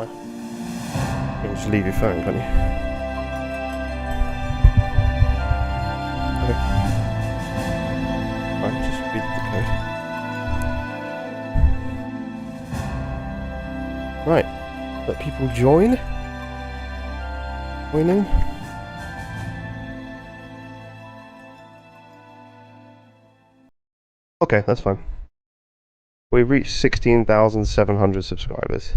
You can just leave your phone, can't you? Okay. Right, just read the code. Right. Let people join. Join in. Okay, that's fine. We've reached 16,700 subscribers.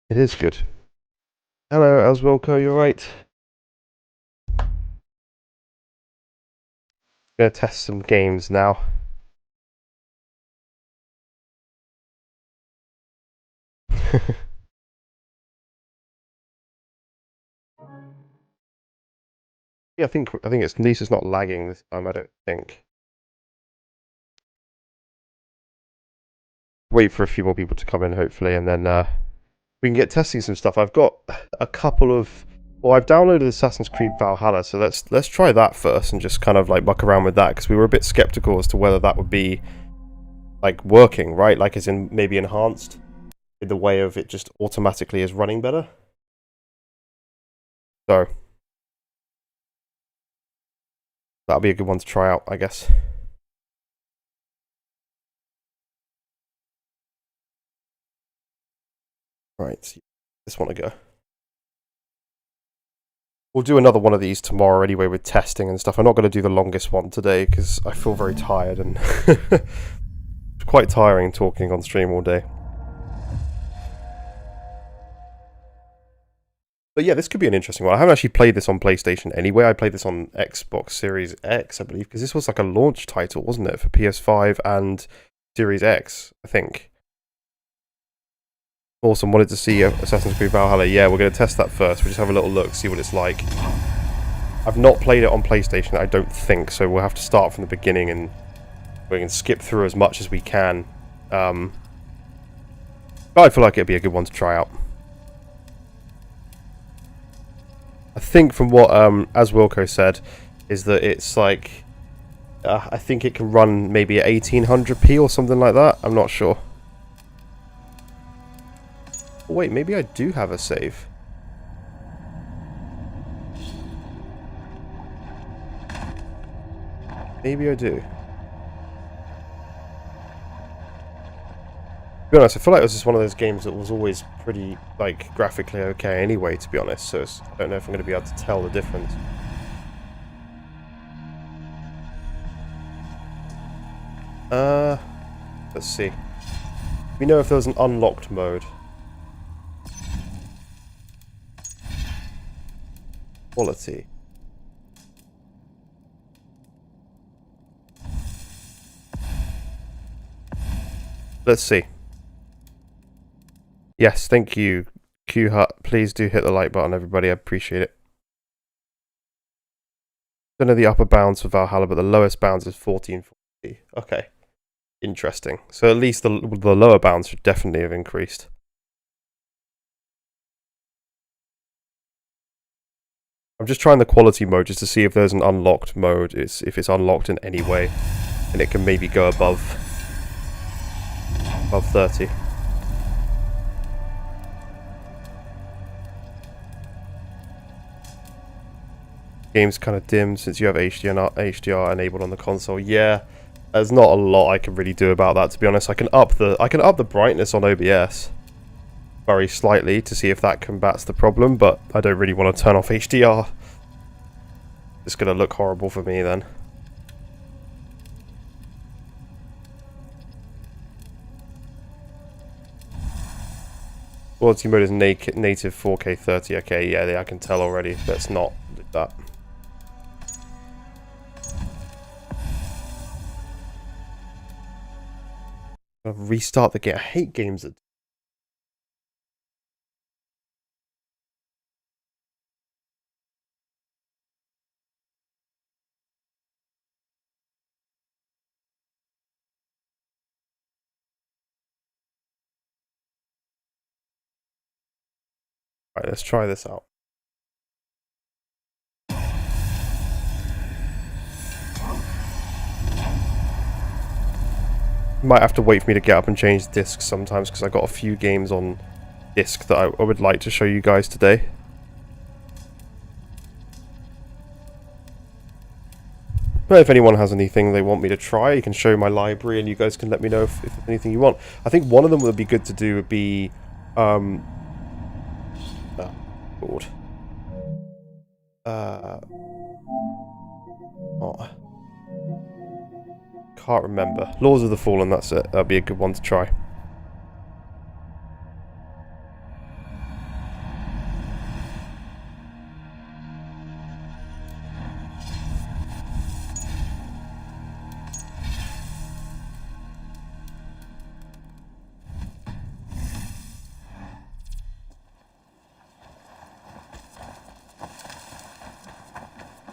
It is good. Hello, Elswilco, you alright? Gonna test some games now. Yeah, I think it's at least it's not lagging this time, I don't think. Wait for a few more people to come in, hopefully, and then we can get testing some stuff. I've got a couple of... Well, I've downloaded Assassin's Creed Valhalla, so let's try that first and just kind of like muck around with that, because we were a bit skeptical as to whether that would be like working, right? Like as in maybe enhanced in the way of it just automatically is running better. So that'll be a good one to try out, I guess. Right, this one to go. We'll do another one of these tomorrow anyway with testing and stuff. I'm not going to do the longest one today because I feel very tired and it's quite tiring talking on stream all day. But yeah, this could be an interesting one. I haven't actually played this on PlayStation anyway. I played this on Xbox Series X, I believe, because this was like a launch title, wasn't it, for PS5 and Series X, I think. Awesome, wanted to see Assassin's Creed Valhalla. Yeah, we're going to test that first. We'll just have a little look, see what it's like. I've not played it on PlayStation, I don't think, so we'll have to start from the beginning and we can skip through as much as we can. But I feel like it'd be a good one to try out. I think from what, as Wilco said, is that it's like... I think it can run maybe at 1800p or something like that. I'm not sure. Oh, wait, maybe I do have a save. Maybe I do. To be honest, I feel like this is one of those games that was always pretty, like, graphically okay anyway, to be honest, so I don't know if I'm going to be able to tell the difference. Let's see. We know if there was an unlocked mode. Quality. Let's see. Yes, thank you, Q Hut. Please do hit the like button, everybody. I appreciate it. Don't know the upper bounds for Valhalla, but the lowest bounds is 1440. Okay. Interesting. So at least the lower bounds should definitely have increased. I'm just trying the quality mode just to see if there's an unlocked mode, if it's unlocked in any way, and it can maybe go above 30. Game's kind of dim since you have HDR enabled on the console. Yeah, there's not a lot I can really do about that, to be honest. I can up the brightness on OBS very slightly to see if that combats the problem, but I don't really want to turn off HDR. It's going to look horrible for me then. Quality mode is native 4K 30. Okay, yeah, I can tell already. Let's not do that. I'll restart the game. I hate games that... Alright, let's try this out. might have to wait for me to get up and change discs sometimes, because I got a few games on disc that I would like to show you guys today. But if anyone has anything they want me to try, you can show my library and you guys can let me know if there's anything you want. I think one of them would be good to do would be... oh, Lord. Oh. Can't remember. Laws of the Fallen, that's it. That'd be a good one to try.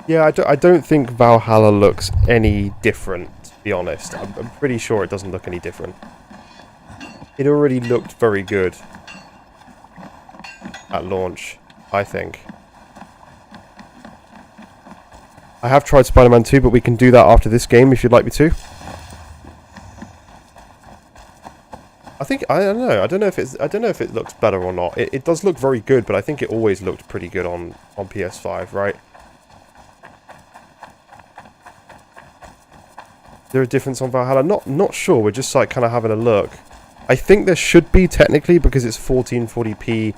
Yeah, I don't think Valhalla looks any different, to be honest. I'm pretty sure it doesn't look any different. It already looked very good at launch, I think. I have tried Spider-Man 2, but we can do that after this game if you'd like me to. I don't know. I don't know if it looks better or not. It does look very good, but I think it always looked pretty good on PS5, right? Is there a difference on Valhalla? Not sure. We're just like kind of having a look. I think there should be technically, because it's 1440p,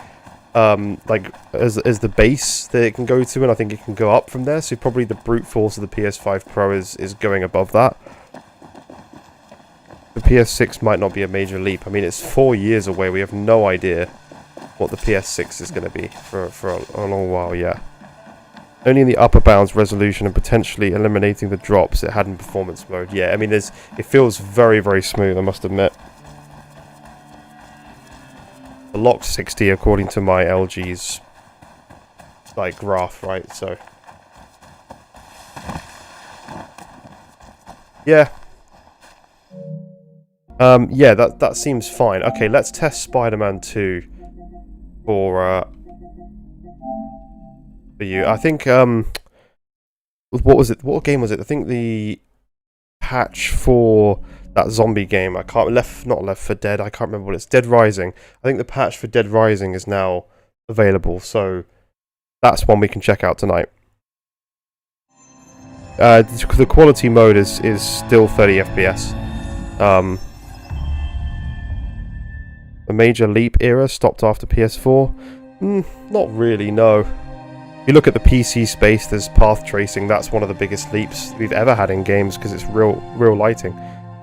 like as the base that it can go to, and I think it can go up from there. So probably the brute force of the PS5 Pro is going above that. The PS6 might not be a major leap. I mean, it's 4 years away. We have no idea what the PS6 is going to be for a long while yet. Only in the upper bounds resolution and potentially eliminating the drops it had in performance mode. Yeah, I mean, it feels very, very smooth, I must admit. The locked 60 according to my LG's like graph, right? So yeah. Yeah, that seems fine. Okay, let's test Spider-Man 2 for you. I think what was it? What game was it? I think the patch for that zombie game. I can't not Left 4 Dead. I can't remember what it's. Dead Rising. I think the patch for Dead Rising is now available, so that's one we can check out tonight. The quality mode is still 30 FPS. The major leap era stopped after PS4. Not really, no. If you look at the PC space, there's path tracing. That's one of the biggest leaps we've ever had in games because it's real lighting.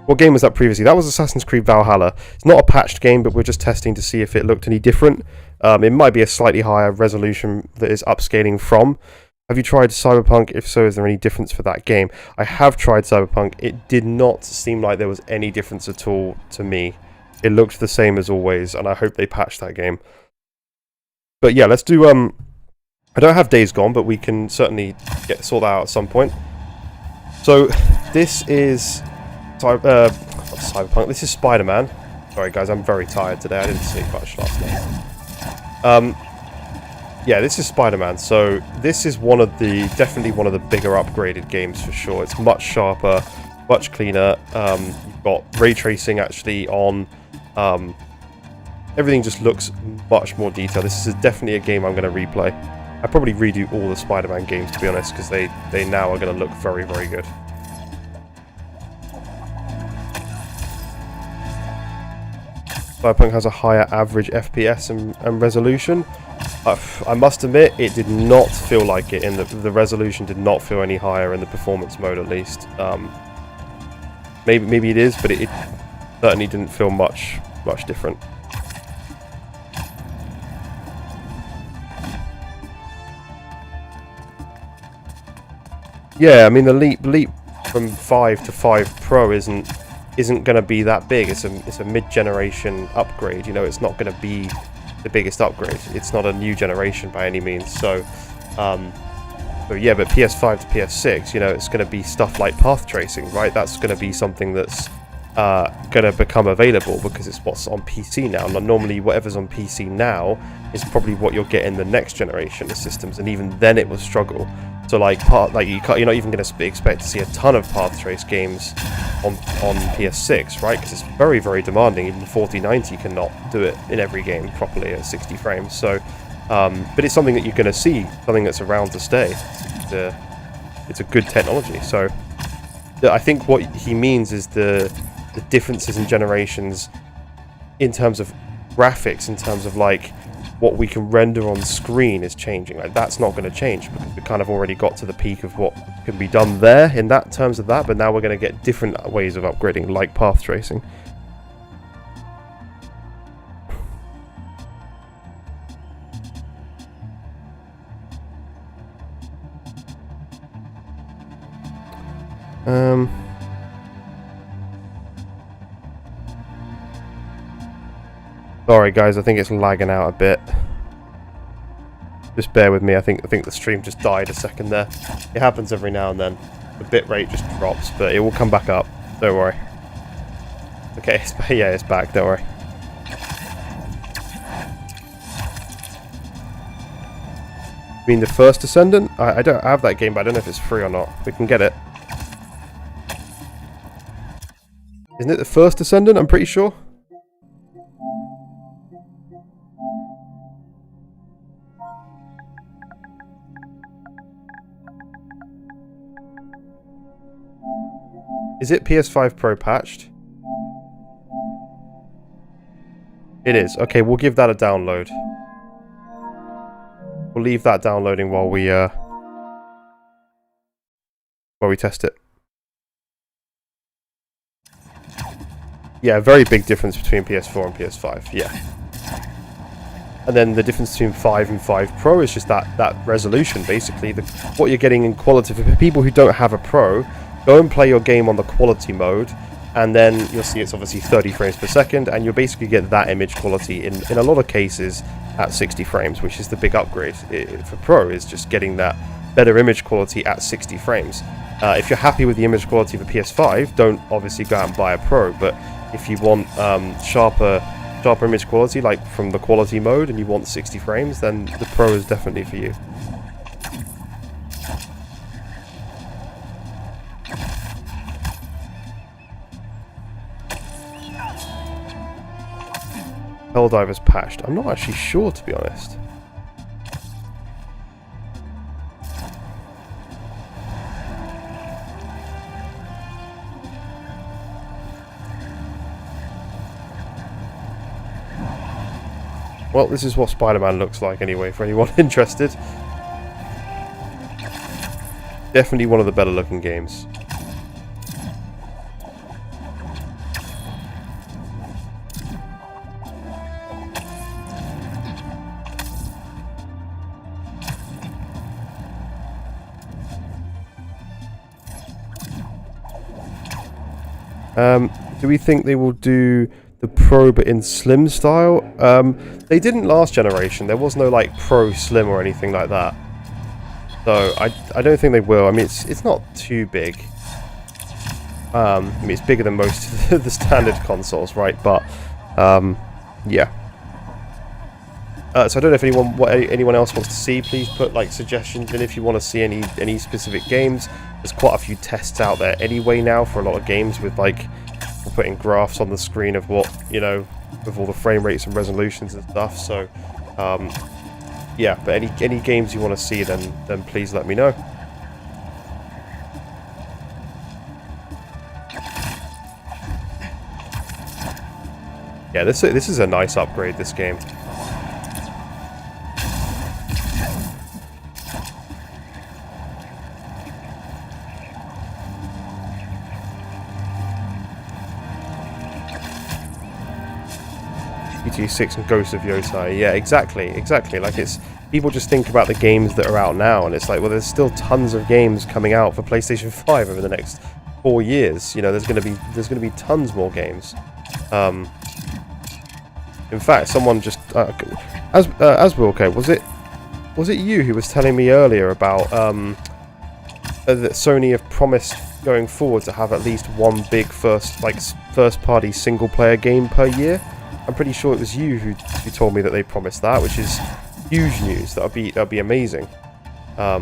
What game was that previously? That was Assassin's Creed Valhalla. It's not a patched game, but we're just testing to see if it looked any different. It might be a slightly higher resolution that is upscaling from. Have you tried Cyberpunk? If so, is there any difference for that game? I have tried Cyberpunk. It did not seem like there was any difference at all to me. It looked the same as always, and I hope they patch that game. But yeah, let's do... I don't have Days Gone, but we can certainly sort that out at some point. So, this is... Cyberpunk. This is Spider-Man. Sorry guys, I'm very tired today. I didn't sleep much last night. Yeah, this is Spider-Man. So, this is definitely one of the bigger upgraded games for sure. It's much sharper, much cleaner. You've got ray tracing actually on... everything just looks much more detailed. This is definitely a game I'm going to replay. I probably redo all the Spider-Man games, to be honest, because they now are going to look very, very good. Cyberpunk has a higher average FPS and resolution. I must admit, it did not feel like it. The resolution did not feel any higher in the performance mode, at least. Maybe it is, but it certainly didn't feel much different. Yeah, I mean the leap from 5 to 5 Pro isn't going to be that big. It's a mid-generation upgrade. You know, it's not going to be the biggest upgrade. It's not a new generation by any means. So yeah, but PS5 to PS6, you know, it's going to be stuff like path tracing, right? That's going to be something that's going to become available because it's what's on PC now. And normally whatever's on PC now is probably what you'll get in the next generation of systems, and even then it will struggle. So like you're not even going to expect to see a ton of path trace games on PS6, right? Because it's very, very demanding. Even 4090 cannot do it in every game properly at 60 frames. So, but it's something that you're going to see, something that's around to stay. It's a good technology. So I think what he means is the differences in generations in terms of graphics, in terms of like what we can render on screen is changing. Like that's not going to change because we kind of already got to the peak of what can be done there in that terms of that, but now we're going to get different ways of upgrading, like path tracing. Sorry guys, I think it's lagging out a bit. Just bear with me. I think the stream just died a second there. It happens every now and then. The bitrate just drops, but it will come back up. Don't worry. Okay, yeah, it's back. Don't worry. You mean the First Descendant? I don't have that game, but I don't know if it's free or not. We can get it. Isn't it the First Descendant? I'm pretty sure. Is it PS5 Pro patched? It is. Okay, we'll give that a download. We'll leave that downloading while we test it. Yeah, very big difference between PS4 and PS5. Yeah. And then the difference between 5 and 5 Pro is just that resolution, basically. What you're getting in quality. For people who don't have a Pro, go and play your game on the quality mode, and then you'll see it's obviously 30 frames per second, and you'll basically get that image quality in a lot of cases at 60 frames, which is the big upgrade for Pro, is just getting that better image quality at 60 frames. If you're happy with the image quality of a PS5, don't obviously go out and buy a Pro, but if you want sharper image quality, like from the quality mode, and you want 60 frames, then the Pro is definitely for you. Helldiver's patched. I'm not actually sure, to be honest. Well, this is what Spider-Man looks like anyway, for anyone interested. Definitely one of the better looking games. Do we think they will do the Pro but in slim style? They didn't last generation. There was no like Pro Slim or anything like that. So I don't think they will. I mean, it's not too big. I mean, it's bigger than most of the standard consoles, right? But yeah. So I don't know if anyone else wants to see. Please put like suggestions in if you want to see any specific games. There's quite a few tests out there anyway now for a lot of games with like we're putting graphs on the screen of what, you know, with all the frame rates and resolutions and stuff. So yeah, but any games you want to see, then please let me know. Yeah, this is a nice upgrade, this game. GTA 6 and Ghost of Yotei. Yeah, exactly. Like, it's people just think about the games that are out now, and it's like, well, there's still tons of games coming out for PlayStation 5 over the next 4 years. You know, there's going to be tons more games. In fact, someone just as well. Okay, was it you who was telling me earlier about that Sony have promised going forward to have at least one big first-party single-player game per year. I'm pretty sure it was you who told me that they promised that, which is huge news. That'll be amazing. I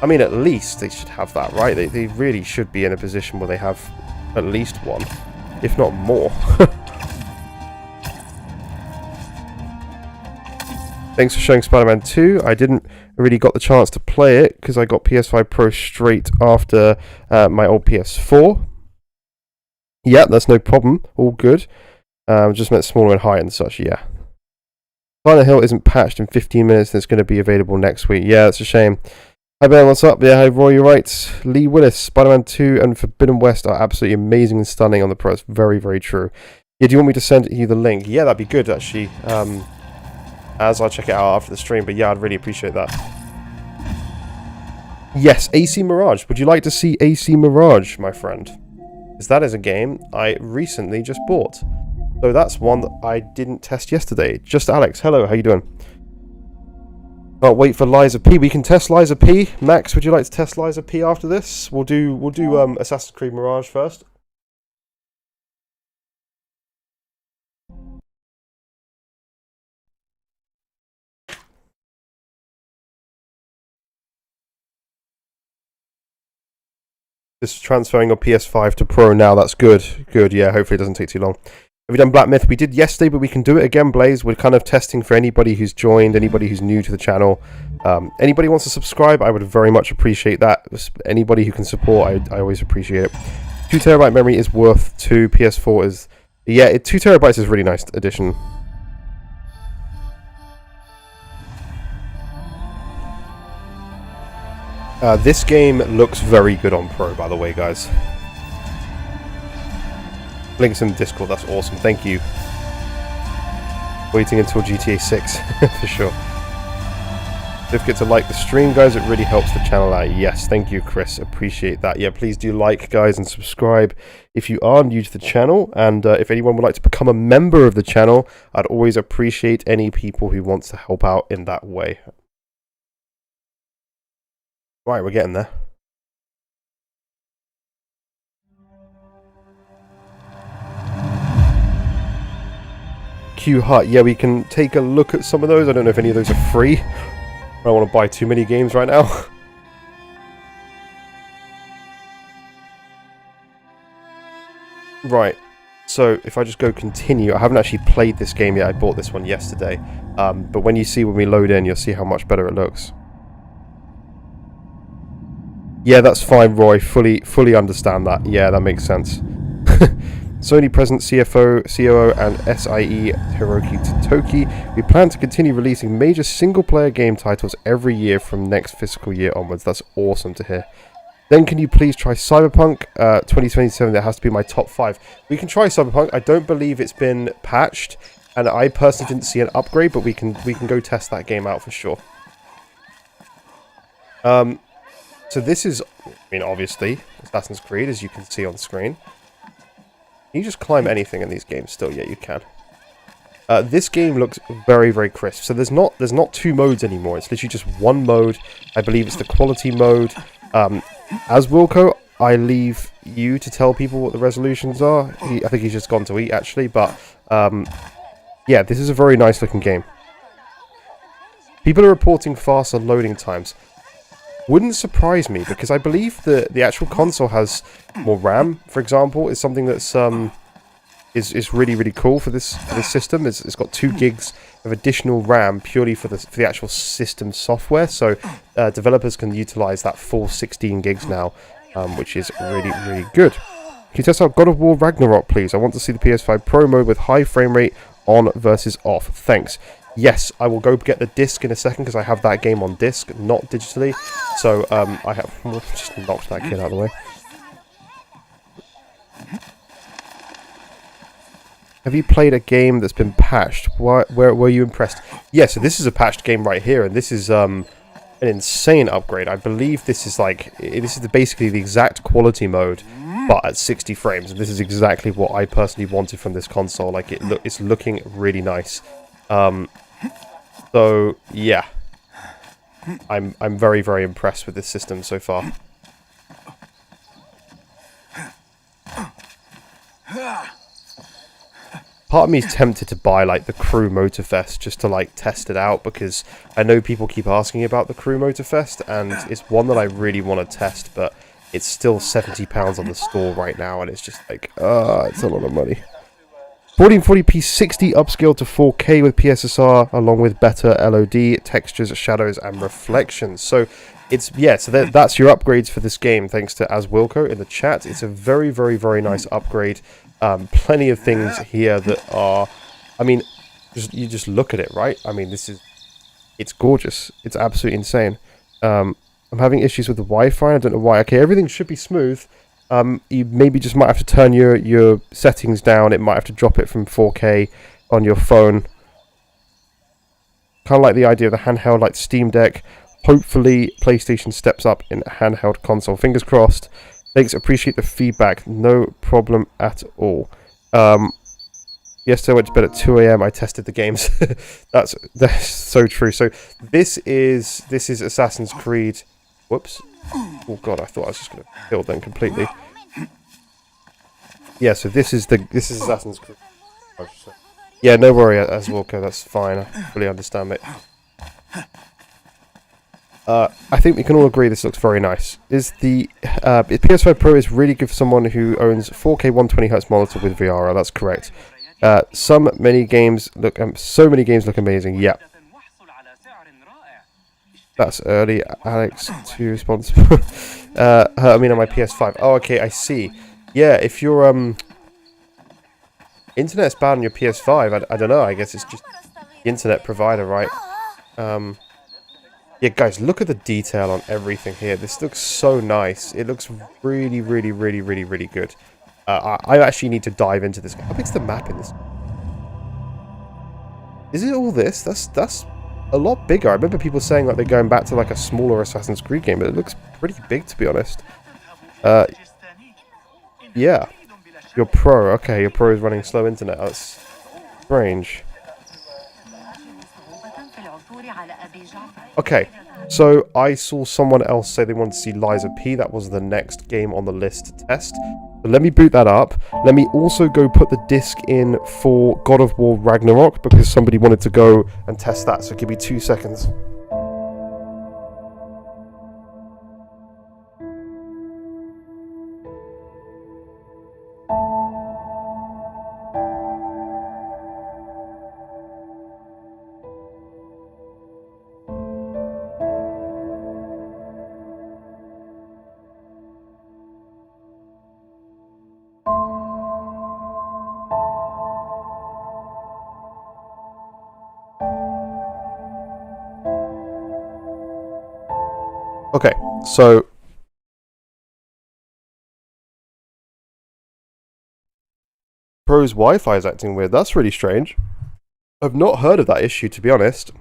mean, at least they should have that, right? They really should be in a position where they have at least one, if not more. Thanks for showing Spider-Man 2. I didn't really got the chance to play it because I got PS5 Pro straight after my old PS4. Yeah, that's no problem. All good. Just meant smaller and higher and such, yeah. Silent Hill isn't patched in 15 minutes and it's going to be available next week. Yeah, that's a shame. Hi Ben, what's up? Yeah, hi Roy, you're right. Lee Willis, Spider-Man 2 and Forbidden West are absolutely amazing and stunning on the Pro. It's very, very true. Yeah, do you want me to send you the link? Yeah, that'd be good actually. As I'll check it out after the stream, but yeah, I'd really appreciate that. Yes, AC Mirage. Would you like to see AC Mirage, my friend? Because that is a game I recently just bought. So that's one that I didn't test yesterday. Just Alex, hello, how you doing? Can't wait for Liza P. We can test Liza P. Max, would you like to test Liza P after this? We'll do Assassin's Creed Mirage first. Just transferring your PS5 to Pro now, that's good. Good, yeah, hopefully it doesn't take too long. Have you done Black Myth? We did yesterday, but we can do it again, Blaze. We're kind of testing for anybody who's joined, anybody who's new to the channel. Anybody wants to subscribe, I would very much appreciate that. Anybody who can support, I always appreciate it. 2TB memory is worth 2. PS4 is... Yeah, 2 terabytes is a really nice addition. This game looks very good on Pro, by the way, guys. Links in the Discord, that's awesome, thank you. Waiting until GTA 6, for sure. Don't forget to like the stream, guys, it really helps the channel out. Yes, thank you, Chris, appreciate that. Yeah, please do like, guys, and subscribe if you are new to the channel. And if anyone would like to become a member of the channel, I'd always appreciate any people who wants to help out in that way. Right, we're getting there. Q Hut, yeah, we can take a look at some of those. I don't know if any of those are free. I don't want to buy too many games right now. Right, so if I just go continue, I haven't actually played this game yet. I bought this one yesterday. But when we load in, you'll see how much better it looks. Yeah, that's fine, Roy. Fully understand that. Yeah, that makes sense. Sony President, CFO, COO, and SIE Hiroki Toki. We plan to continue releasing major single-player game titles every year from next fiscal year onwards. That's awesome to hear. Then can you please try Cyberpunk 2027? That has to be my top 5. We can try Cyberpunk. I don't believe it's been patched, and I personally didn't see an upgrade, but we can go test that game out for sure. So this is, I mean, obviously, Assassin's Creed, as you can see on screen. Can you just climb anything in these games still? Yeah, you can. This game looks very, very crisp. So there's not 2 modes anymore. It's literally just 1 mode. I believe it's the quality mode. As Wilco, I leave you to tell people what the resolutions are. I think he's just gone to eat, actually. But, yeah, this is a very nice looking game. People are reporting faster loading times. Wouldn't surprise me, because I believe the actual console has more RAM, for example, is something that's is really, really cool for this system. It's got 2 gigs of additional RAM purely for the actual system software, so developers can utilize that full 16 gigs now, which is really, really good. Can you test out God of War Ragnarok, please? I want to see the PS5 Pro mode with high frame rate on versus off. Thanks. Yes, I will go get the disc in a second because I have that game on disc, not digitally. So I have just knocked that kid out of the way. Have you played a game that's been patched? Where were you impressed? Yeah, so this is a patched game right here, and this is an insane upgrade. I believe this is basically the exact quality mode, but at 60 frames. And this is exactly what I personally wanted from this console. Like it's looking really nice. So yeah, I'm very, very impressed with this system so far. Part of me is tempted to buy like the Crew Motorfest just to like test it out, because I know people keep asking about the Crew Motorfest, and it's one that I really want to test, but it's still £70 on the store right now, and it's just like, it's a lot of money. 1440p 60 upscaled to 4K with PSSR, along with better LOD, textures, shadows, and reflections. So it's, yeah, so that's your upgrades for this game, thanks to As Wilco in the chat. It's a very, very, very nice upgrade. Plenty of things here that are, I mean, you just look at it, right? I mean, it's gorgeous. It's absolutely insane. I'm having issues with the Wi-Fi. I don't know why. Okay, everything should be smooth. You maybe just might have to turn your settings down. It might have to drop it from 4K on your phone. Kind of like the idea of the handheld, like Steam Deck. Hopefully, PlayStation steps up in handheld console. Fingers crossed. Thanks, appreciate the feedback. No problem at all. Yesterday I went to bed at 2 AM. I tested the games. that's so true. So this is Assassin's Creed. Whoops. Oh god, I thought I was just gonna kill them completely. Yeah, so this is Assassin's Creed. Yeah, no worry, As Walker, that's fine. I fully understand, mate. I think we can all agree this looks very nice. The PS5 Pro is really good for someone who owns 4K 120Hz monitor with VR. That's correct. So many games look amazing. Yeah. That's early, Alex. Too responsible. I mean, on my PS5. Oh, okay, I see. Yeah, if your internet's bad on your PS5, I don't know. I guess it's just the internet provider, right? Yeah, guys, look at the detail on everything here. This looks so nice. It looks really, really, really, really, really good. I actually need to dive into this. How big's the map in this? Is it all this? That's a lot bigger. I remember people saying like they're going back to like a smaller Assassin's Creed game, but it looks pretty big, to be honest. Yeah. Your Pro. Okay, your Pro is running slow internet. That's strange. Okay, so I saw someone else say they wanted to see Lies of P. That was the next game on the list to test. So let me boot that up. Let me also go put the disc in for God of War Ragnarok, because somebody wanted to go and test that. So give me 2 seconds. Okay, so Pro's Wi-Fi is acting weird. That's really strange. I've not heard of that issue, to be honest.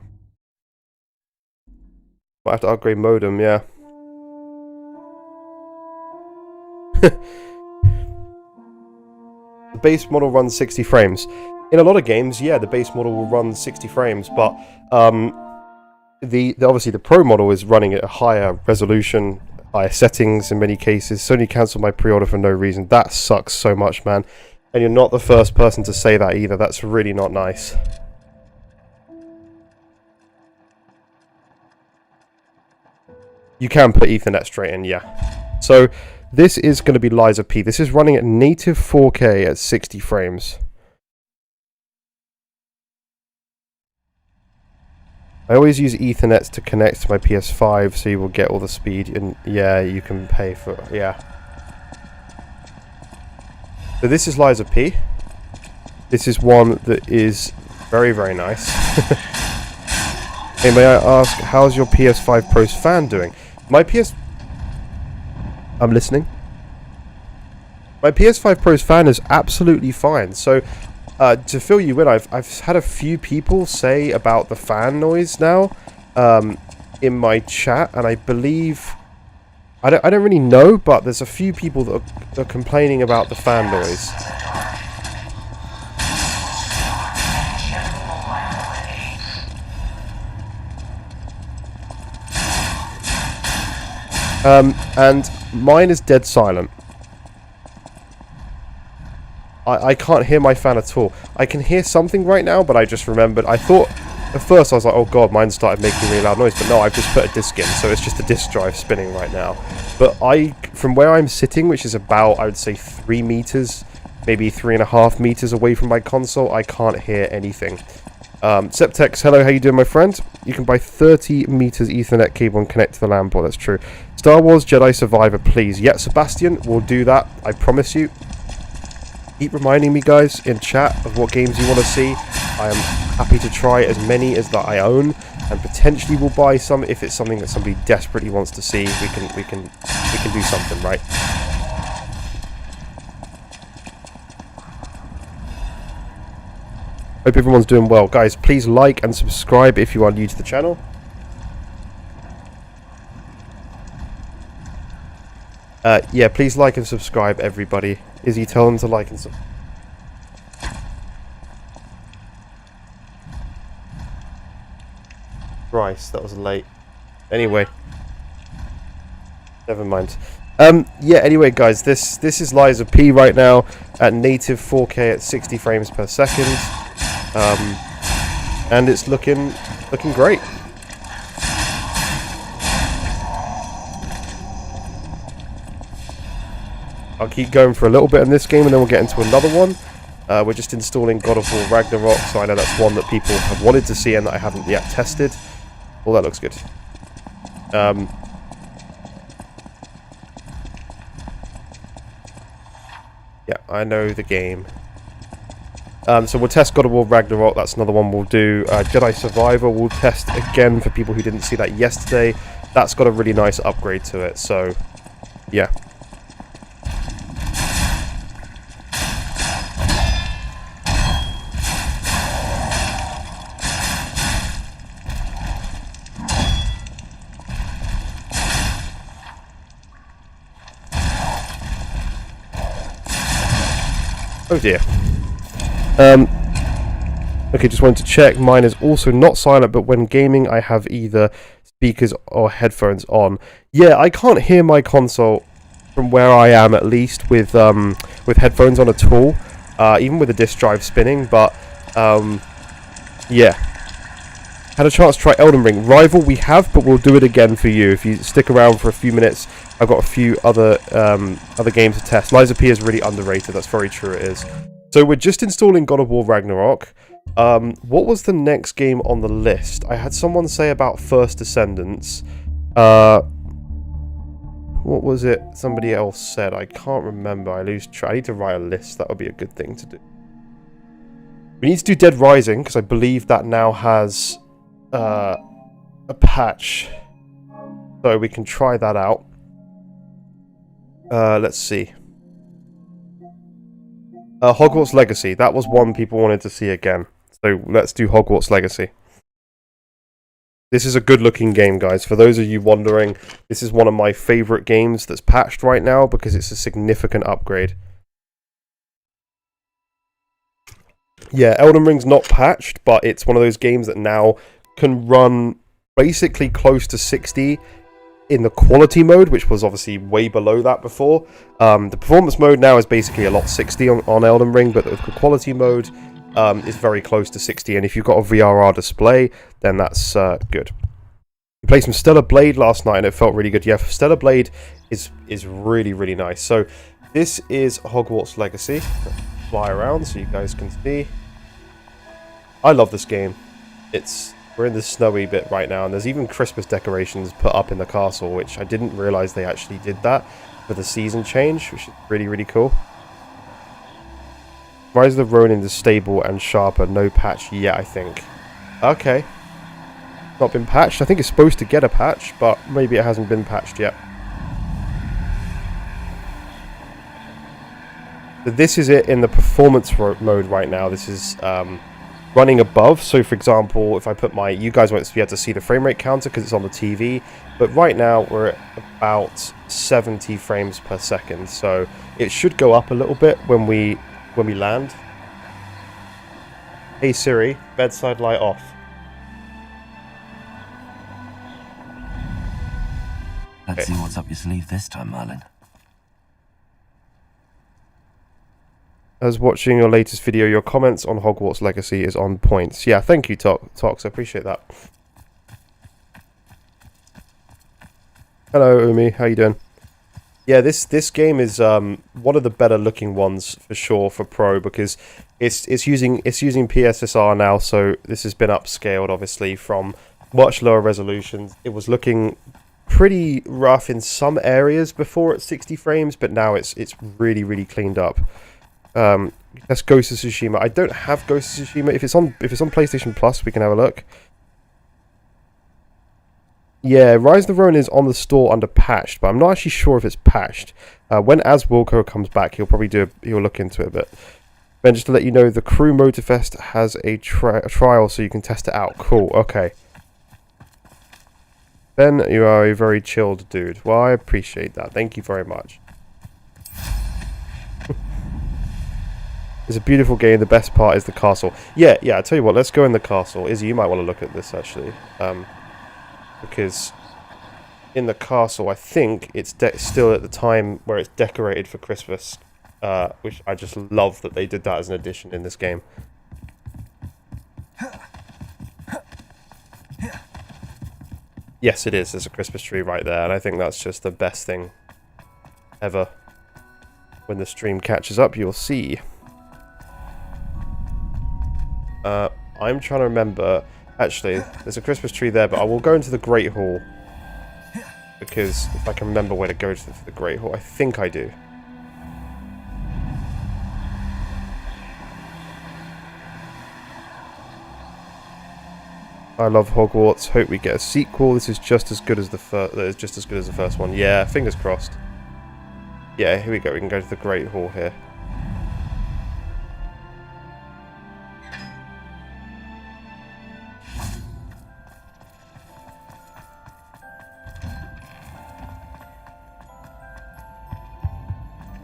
Might have to upgrade modem, yeah. The base model runs 60 frames. In a lot of games, yeah, the base model will run 60 frames, but obviously the Pro model is running at a higher resolution, higher settings in many cases. Sony cancelled my pre-order for no reason. That sucks so much, man. And you're not the first person to say that either. That's really not nice. You can put Ethernet straight in, yeah. So this is going to be Lies of P. This is running at native 4K at 60 frames. I always use Ethernet to connect to my PS5, so you will get all the speed, and yeah, you can pay for, yeah. So this is Lies of P. This is one that is very, very nice. Hey, may I ask, how's your PS5 Pro's fan doing? I'm listening. My PS5 Pro's fan is absolutely fine, so to fill you in, I've had a few people say about the fan noise now in my chat, and I believe I don't really know, but there's a few people that are complaining about the fan noise. And mine is dead silent. I can't hear my fan at all. I can hear something right now, but I just remembered. I thought, at first I was like, oh god, mine started making really loud noise, but no, I've just put a disc in, so it's just a disc drive spinning right now. But from where I'm sitting, which is about, I would say 3 meters, maybe 3.5 meters away from my console, I can't hear anything. Septex, hello, how you doing, my friend? You can buy 30 meters Ethernet cable and connect to the LAN port. That's true. Star Wars Jedi Survivor, please. Yeah, Sebastian, we'll do that. I promise you. Keep reminding me, guys, in chat of what games you want to see. I am happy to try as many as that I own, and potentially will buy some if it's something that somebody desperately wants to see. We can do something, right? Hope everyone's doing well. Guys, please like and subscribe if you are new to the channel. Yeah, please like and subscribe, everybody. Izzy, tell them to like and subscribe. Christ, that was late. Anyway. Never mind. Yeah, anyway, guys, this is Liza P right now at native 4K at 60 frames per second. And it's looking great. I'll keep going for a little bit in this game and then we'll get into another one. We're just installing God of War Ragnarok, so I know that's one that people have wanted to see and that I haven't yet tested. Well, that looks good. Yeah, I know the game. So we'll test God of War Ragnarok, that's another one we'll do. Jedi Survivor we'll test again for people who didn't see that yesterday. That's got a really nice upgrade to it, so yeah. Oh dear. Okay, just wanted to check. Mine is also not silent, but when gaming, I have either speakers or headphones on. Yeah, I can't hear my console from where I am, at least with headphones on at all, even with the disc drive spinning. But yeah, had a chance to try Elden Ring. Rival we have, but we'll do it again for you if you stick around for a few minutes. I've got a few other games to test. Liza P is really underrated. That's very true. It is. So we're just installing God of War Ragnarok. What was the next game on the list? I had someone say about First Descendant. What was it? Somebody else said. I can't remember. I lose track. I need to write a list. That would be a good thing to do. We need to do Dead Rising because I believe that now has a patch, so we can try that out. Let's see. Hogwarts Legacy. That was one people wanted to see again. So let's do Hogwarts Legacy. This is a good looking game, guys. For those of you wondering, this is one of my favorite games that's patched right now because it's a significant upgrade. Yeah, Elden Ring's not patched, but it's one of those games that now can run basically close to 60 in the quality mode, which was obviously way below that before. The performance mode now is basically a lot 60 on Elden Ring, but the quality mode is very close to 60, and if you've got a VRR display, then that's good. We played some Stellar Blade last night, and it felt really good. Yeah, Stellar Blade is really, really nice. So this is Hogwarts Legacy. Let's fly around so you guys can see. I love this game. We're in the snowy bit right now, and there's even Christmas decorations put up in the castle, which I didn't realize they actually did that for the season change, which is really, really cool. Rise of the Ronin is stable and sharper. No patch yet, I think. Okay. Not been patched. I think it's supposed to get a patch, but maybe it hasn't been patched yet. So this is it in the performance mode right now. This is running above. So for example, if I put you guys won't be able to see the frame rate counter because it's on the TV, but right now we're at about 70 frames per second. So it should go up a little bit when we land. Hey Siri, bedside light off. Let's see what's up your sleeve this time, Merlin. As watching your latest video, your comments on Hogwarts Legacy is on point. Yeah, thank you, Tox. I appreciate that. Hello, Umi. How you doing? Yeah, this game is one of the better looking ones for sure for Pro, because it's using PSSR now, so this has been upscaled obviously from much lower resolutions. It was looking pretty rough in some areas before at 60 frames, but now it's really cleaned up. That's Ghost of Tsushima. I don't have Ghost of Tsushima. If it's on PlayStation Plus, we can have a look. Yeah, Rise of the Ronin is on the store under patched, but I'm not actually sure if it's patched. When As Wilco comes back, he'll look into it a bit. Ben, just to let you know, the Crew Motorfest has a trial, so you can test it out. Cool. Okay. Ben, you are a very chilled dude. Well, I appreciate that. Thank you very much. It's a beautiful game. The best part is the castle. Yeah, I tell you what, let's go in the castle. Izzy, you might want to look at this, actually. Because in the castle, I think it's still at the time where it's decorated for Christmas. Which I just love that they did that as an addition in this game. Yes, it is. There's a Christmas tree right there, and I think that's just the best thing ever. When the stream catches up, you'll see. I'm trying to remember. Actually, there's a Christmas tree there, but I will go into the Great Hall. Because if I can remember where to go to the Great Hall, I think I do. I love Hogwarts. Hope we get a sequel. This is just as good as the first one. Yeah, fingers crossed. Yeah, here we go. We can go to the Great Hall here.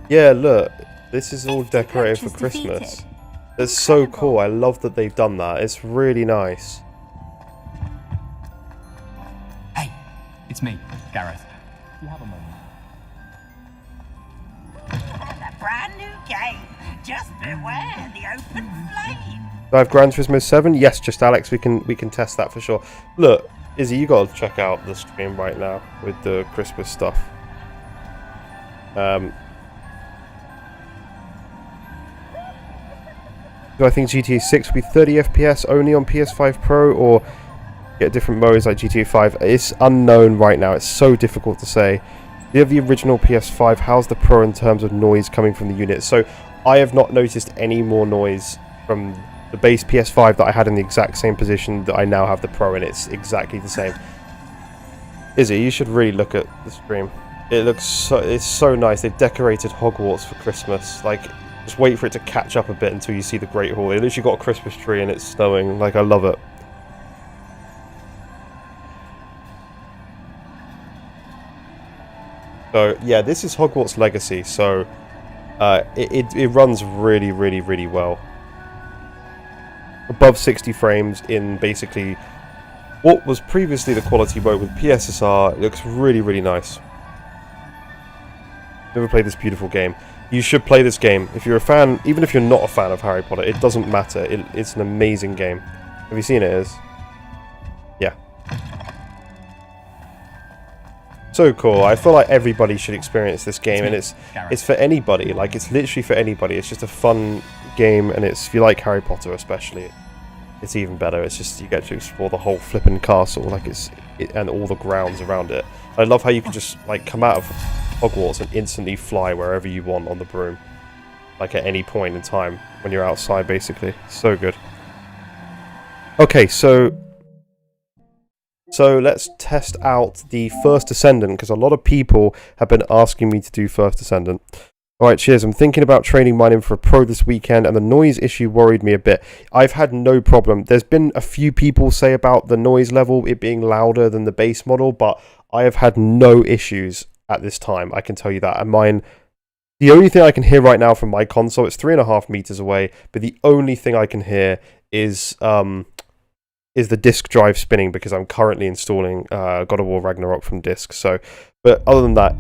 Yeah, look. This is all decorated for Christmas. It's so cool. I love that they've done that. It's really nice. Hey, it's me, Gareth. You have a moment. A brand new game. Just beware the open flame. Do I have Gran Turismo 7? Yes, just Alex. We can test that for sure. Look, Izzy, you got to check out the stream right now with the Christmas stuff. Do I think GTA 6 will be 30 FPS only on PS5 Pro, or get different modes like GTA 5? It's unknown right now. It's so difficult to say. Do you have the original PS5? How's the Pro in terms of noise coming from the unit? So I have not noticed any more noise from the base PS5 that I had in the exact same position that I now have the Pro in. It's exactly the same. Izzy, you should really look at the stream. It's so nice. They've decorated Hogwarts for Christmas. Like, just wait for it to catch up a bit until you see the Great Hall. They literally got a Christmas tree and it's snowing. Like, I love it. So, yeah, this is Hogwarts Legacy. So, it runs really well. Above 60 frames in basically what was previously the quality mode with PSSR. It looks really nice. Never played this beautiful game. You should play this game. If you're a fan, even if you're not a fan of Harry Potter, it doesn't matter. It's an amazing game. Have you seen it, Iz? Yeah. So cool. I feel like everybody should experience this game, and it's for anybody. Like, it's literally for anybody. It's just a fun game, and if you like Harry Potter especially, it's even better. It's just, you get to explore the whole flipping castle, like and all the grounds around it. I love how you can just like come out of Hogwarts and instantly fly wherever you want on the broom, like at any point in time when you're outside, basically. So good. Okay, so let's test out the First Descendant, because a lot of people have been asking me to do First Descendant. Alright, cheers. I'm thinking about trading mine in for a Pro this weekend, and the noise issue worried me a bit. I've had no problem. There's been a few people say about the noise level, it being louder than the base model, but I have had no issues at this time, I can tell you that. And mine, the only thing I can hear right now from my console, it's 3.5 meters away, but the only thing I can hear is the disk drive spinning, because I'm currently installing God of War Ragnarok from disk. So, but other than that,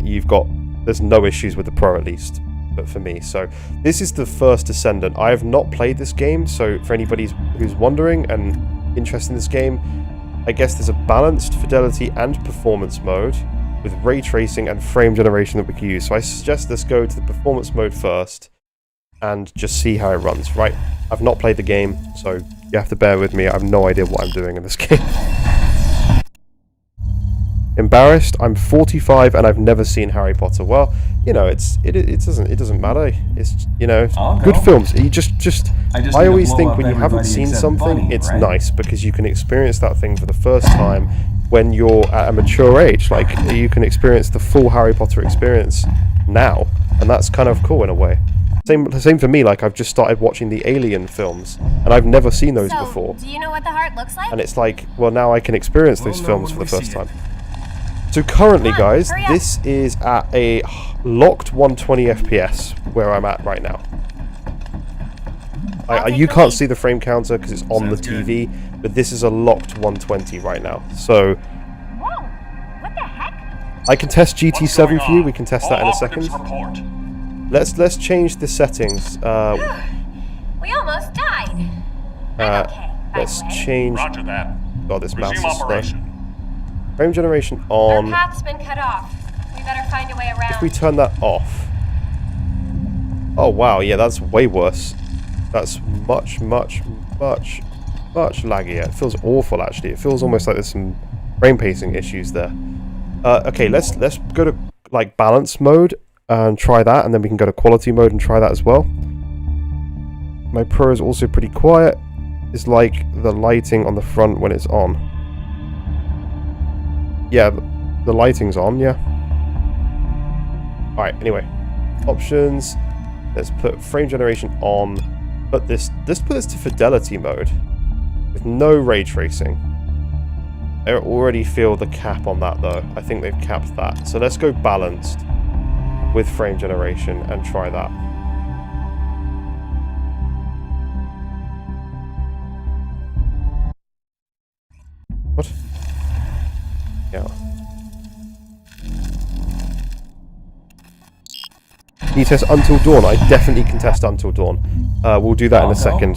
there's no issues with the Pro at least. but for me. So this is the First Descendant. I have not played this game, so for anybody who's wondering and interested in this game, I guess there's a balanced fidelity and performance mode with ray tracing and frame generation that we can use. So I suggest let's go to the performance mode first and just see how it runs, right? I've not played the game, so you have to bear with me. I have no idea what I'm doing in this game. Embarrassed. I'm 45 and I've never seen Harry Potter. Well, you know, it doesn't matter. It's, you know, good films. You just I always think when you haven't seen something, Bunny, it's nice because you can experience that thing for the first time when you're at a mature age. Like, you can experience the full Harry Potter experience now, and that's kind of cool in a way. Same for me. Like, I've just started watching the Alien films, and I've never seen those before. Do you know what the heart looks like? And it's like, well, now I can experience those films for the first time. So currently, guys, this is at a locked 120 FPS where I'm at right now. You can't see the frame counter because it's on the TV, but this is a locked 120 right now. So whoa, what the heck? I can test GT7 for you. We can test that in a second. Let's change the settings. We almost died. Let's change. Roger that. God, this mouse is slow. Operation. Frame generation Our on. path's been cut off. We better find a way around. If we turn that off. Oh wow, yeah, that's way worse. That's much laggier. It feels awful actually. It feels almost like there's some frame pacing issues there. Okay, let's go to like balance mode and try that, and then we can go to quality mode and try that as well. My Pro is also pretty quiet. It's like the lighting on the front when it's on. Yeah, the lighting's on, yeah. Alright, anyway. Options. Let's put frame generation on. Let's put this to fidelity mode. With no ray tracing. I already feel the cap on that though. I think they've capped that. So let's go balanced with frame generation and try that. What? Yeah. Can you test Until Dawn? I definitely can test Until Dawn. We'll do that in a second.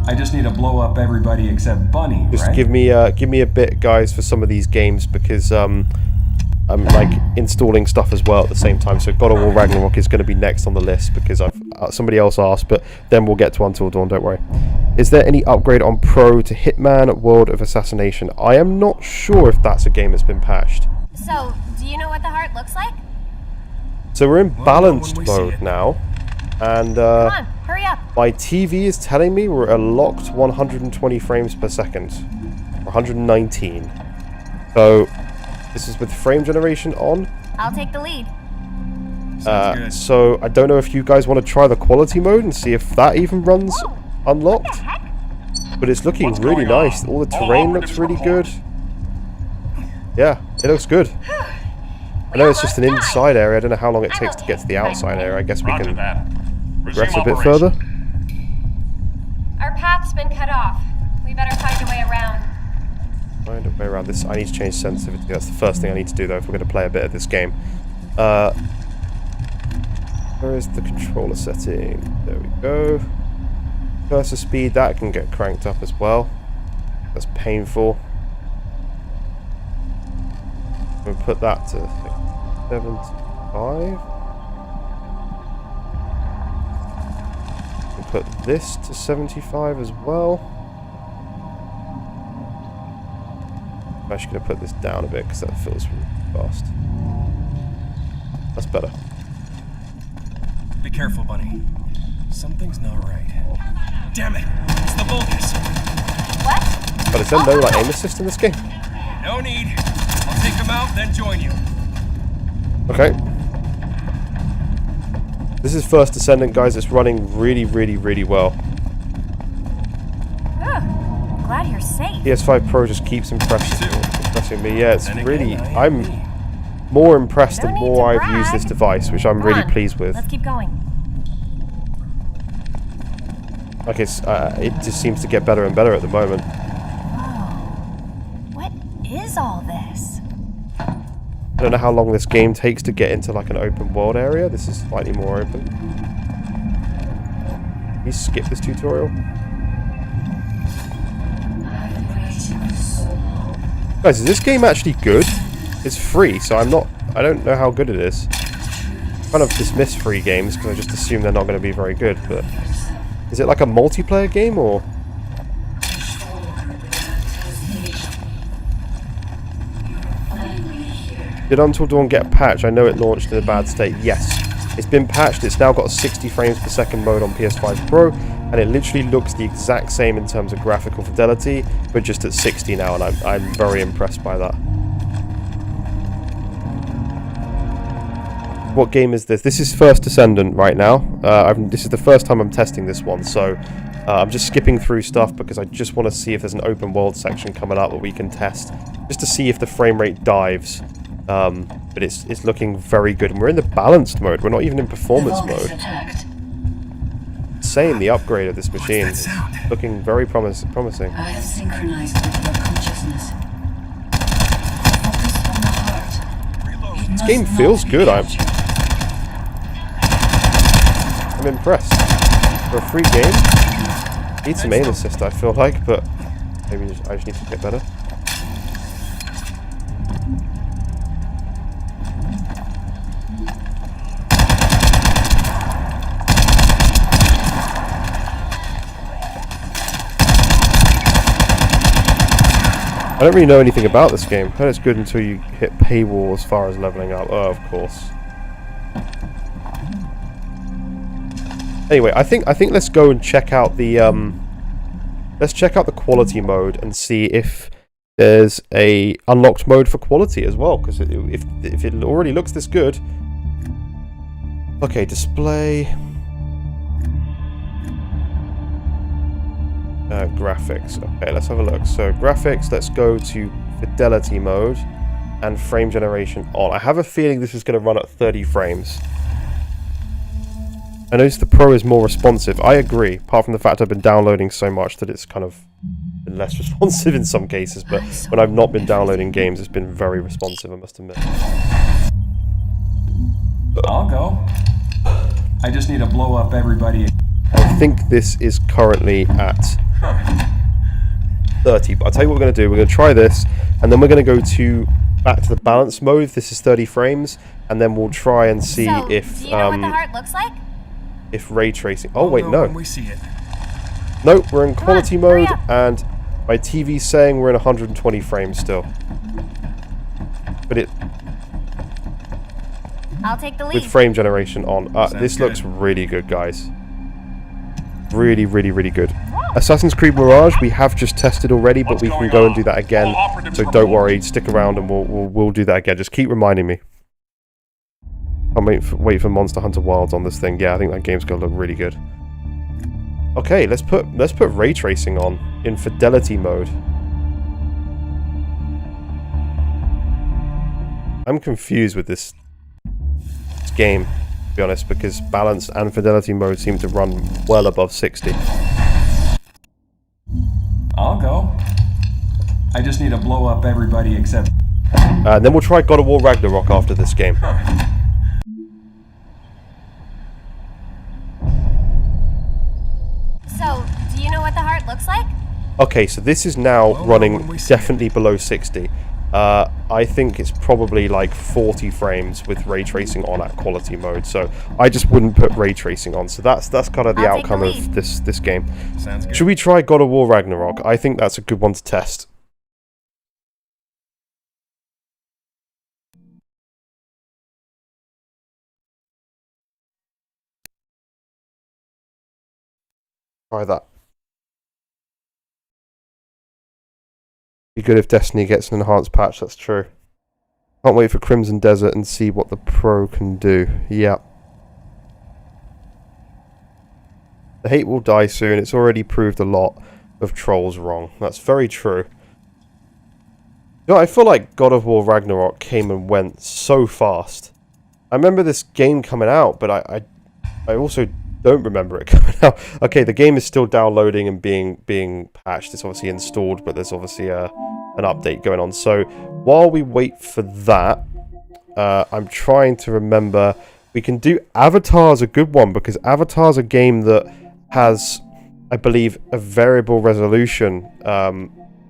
I just need to blow up everybody except Bunny, Just right? give me a bit, guys, for some of these games because I'm like installing stuff as well at the same time. So God of War Ragnarok is going to be next on the list because somebody else asked, but then we'll get to Until Dawn. Don't worry. Is there any upgrade on Pro to Hitman World of Assassination? I am not sure if that's a game that's been patched. So, do you know what the heart looks like? So we're in balanced mode now, and Come on, hurry up. my TV is telling me we're at a locked 120 frames per second, 119. So this is with frame generation on. I'll take the lead. So I don't know if you guys want to try the quality mode and see if that even runs unlocked. What the heck? But it's looking really nice. All the terrain looks really good. Yeah, it looks good. I know it's just an inside area. I don't know how long it takes to get to the outside area. I guess we can progress a bit further. Our path's been cut off. We better find a way around. Find a way around this. I need to change sensitivity. That's the first thing I need to do though if we're going to play a bit of this game. Where is the controller setting? There we go. Cursor speed, that can get cranked up as well. That's painful. We'll put that to 75. We'll put this to 75 as well. I'm actually going to put this down a bit because that feels really fast. That's better. Be careful, Bunny. Something's not right. Damn it! It's the Vulgus! What? But is there no like aim assist in this game? No need. I'll take them out, then join you. Okay. This is First Descendant, guys. It's running really, really, really well. Glad you're safe. PS5 Pro just keeps impressing me. Yeah, it's really... I'm more impressed the No need more to I've used this brag. device, which I'm Come really on, pleased with. Let's keep going. Like it just seems to get better and better at the moment. Whoa. What is all this? I don't know how long this game takes to get into like an open world area. This is slightly more open. Can you skip this tutorial? Guys, is this game actually good? It's free, so I don't know how good it is. I kind of dismiss free games because I just assume they're not going to be very good, but... Is it like a multiplayer game, or...? Did Until Dawn get a patch? I know it launched in a bad state. Yes. It's been patched. It's now got a 60 frames per second mode on PS5 Pro, and it literally looks the exact same in terms of graphical fidelity, but just at 60 now, and I'm very impressed by that. What game is this? This is First Descendant right now. This is the first time I'm testing this one, so I'm just skipping through stuff because I just want to see if there's an open world section coming up that we can test, just to see if the frame rate dives. But it's looking very good, and we're in the balanced mode. We're not even in performance mode. Insane, the upgrade of this machine is looking very promising. I have synchronized with your consciousness. Focus on the heart. This game feels good. I'm impressed. For a free game, need some aim assist, I feel like, but maybe I just need to get better. I don't really know anything about this game. I heard it's good until you hit paywall as far as leveling up. Oh, of course. Anyway, I think let's go and check out the let's check out the quality mode and see if there's a unlocked mode for quality as well. Because if it already looks this good, okay, display. Graphics. Okay, let's have a look. So graphics, let's go to fidelity mode and frame generation on. I have a feeling this is going to run at 30 frames. I notice the Pro is more responsive. I agree, apart from the fact I've been downloading so much that it's kind of been less responsive in some cases, but when I've not been downloading games, it's been very responsive, I must admit. I'll go. I just need to blow up everybody. I think this is currently at 30, but I'll tell you what we're going to do. We're going to try this, and then we're going to go back to the balance mode. This is 30 frames, and then we'll try and see if do you know what the heart looks like? If ray tracing. Oh wait, no. When we see it. Nope, we're in quality mode, and my TV's saying we're in 120 frames still. But I'll take the lead. with frame generation on. This looks really good, guys. Really, really, really good. Assassin's Creed Mirage, we have just tested already, but we can go and do that again. So don't worry, stick around, and we'll do that again. Just keep reminding me. I'll wait for Monster Hunter Wilds on this thing. Yeah, I think that game's gonna look really good. Okay, let's put ray tracing on in fidelity mode. I'm confused with this game, to be honest, because balance and fidelity mode seem to run well above 60. I'll go. I just need to blow up everybody except... And then we'll try God of War Ragnarok after this game. So, do you know what the heart looks like? Okay, so this is now running definitely below 60. I think it's probably like 40 frames with ray tracing on at quality mode, so I just wouldn't put ray tracing on. So that's kind of the outcome of this game. Sounds good. Should we try God of War Ragnarok? I think that's a good one to test. Try that. Be good if Destiny gets an enhanced patch, that's true. Can't wait for Crimson Desert and see what the Pro can do. Yeah. The hate will die soon. It's already proved a lot of trolls wrong. That's very true. You know, I feel like God of War Ragnarok came and went so fast. I remember this game coming out, but I also don't remember it coming out. Okay, the game is still downloading and being patched. It's obviously installed, but there's obviously an update going on. So while we wait for that, I'm trying to remember. We can do Avatar's a good one, because Avatar's a game that has, I believe, a variable resolution.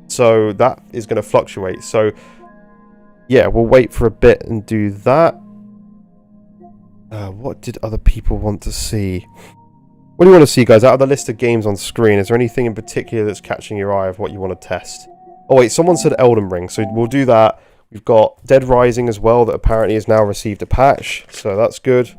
So that is going to fluctuate. So yeah, we'll wait for a bit and do that. What did other people want to see? What do you want to see, guys? Out of the list of games on screen, is there anything in particular that's catching your eye of what you want to test? Oh wait, someone said Elden Ring, so we'll do that. We've got Dead Rising as well, that apparently has now received a patch, so that's good.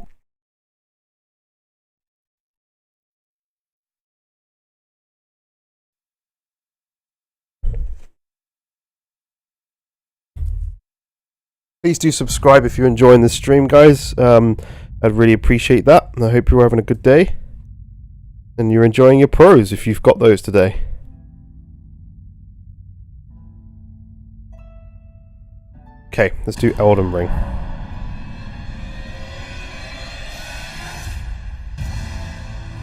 Please do subscribe if you're enjoying the stream, guys. I'd really appreciate that. And I hope you're having a good day. And you're enjoying your pros if you've got those today. Okay, let's do Elden Ring.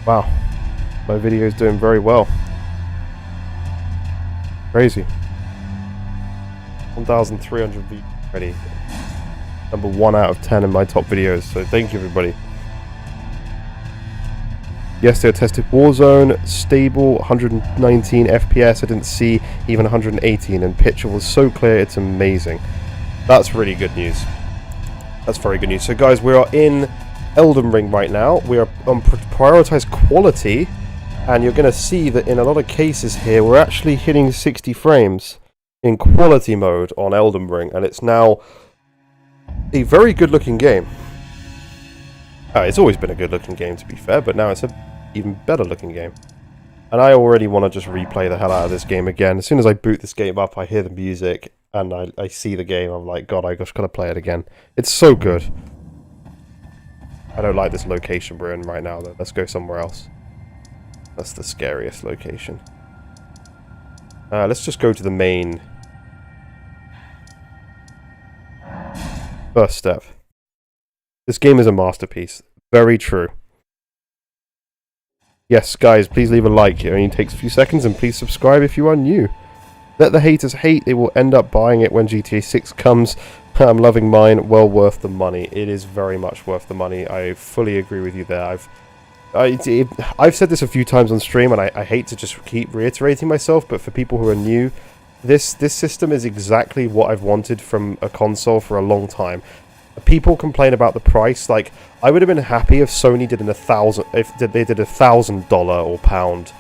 Wow. My video is doing very well. Crazy. 1,300 views already. Number 1 out of 10 in my top videos, so thank you everybody. Yesterday I tested Warzone, stable, 119 FPS, I didn't see even 118, and picture was so clear, it's amazing. That's really good news. That's very good news. So guys, we are in Elden Ring right now. We are on prioritize quality, and you're going to see that in a lot of cases here, we're actually hitting 60 frames in quality mode on Elden Ring, and it's now a very good looking game. It's always been a good looking game, to be fair, but now it's an even better looking game. And I already want to just replay the hell out of this game again. As soon as I boot this game up, I hear the music and I see the game, I'm like, God, I just gotta play it again. It's so good. I don't like this location we're in right now, though. Let's go somewhere else. That's the scariest location. Let's just go to the main. First step. This game is a masterpiece. Very true. Yes, guys, please leave a like. It only takes a few seconds, and please subscribe if you are new. Let the haters hate. They will end up buying it when GTA 6 comes. I'm loving mine. Well worth the money. It is very much worth the money. I fully agree with you there. I've said this a few times on stream, and I hate to just keep reiterating myself, but for people who are new, this system is exactly what I've wanted from a console for a long time. People complain about the price. Like, I would have been happy if Sony did they did $1,000 or pound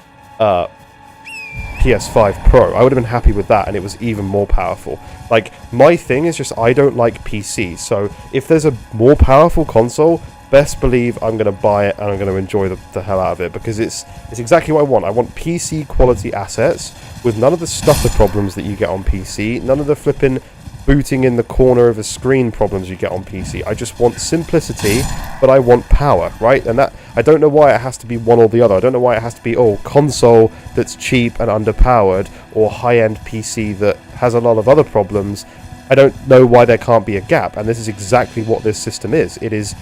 PS5 Pro. I would have been happy with that, and it was even more powerful. Like, my thing is just I don't like PC, so if there's a more powerful console, best believe I'm going to buy it and I'm going to enjoy the hell out of it, because it's exactly what I want. I want PC quality assets with none of the stutter problems that you get on PC, none of the flipping booting in the corner of a screen problems you get on PC. I just want simplicity, but I want power, right? And that, I don't know why it has to be one or the other. I don't know why it has to be, console that's cheap and underpowered, or high-end PC that has a lot of other problems. I don't know why there can't be a gap, and this is exactly what this system is. It is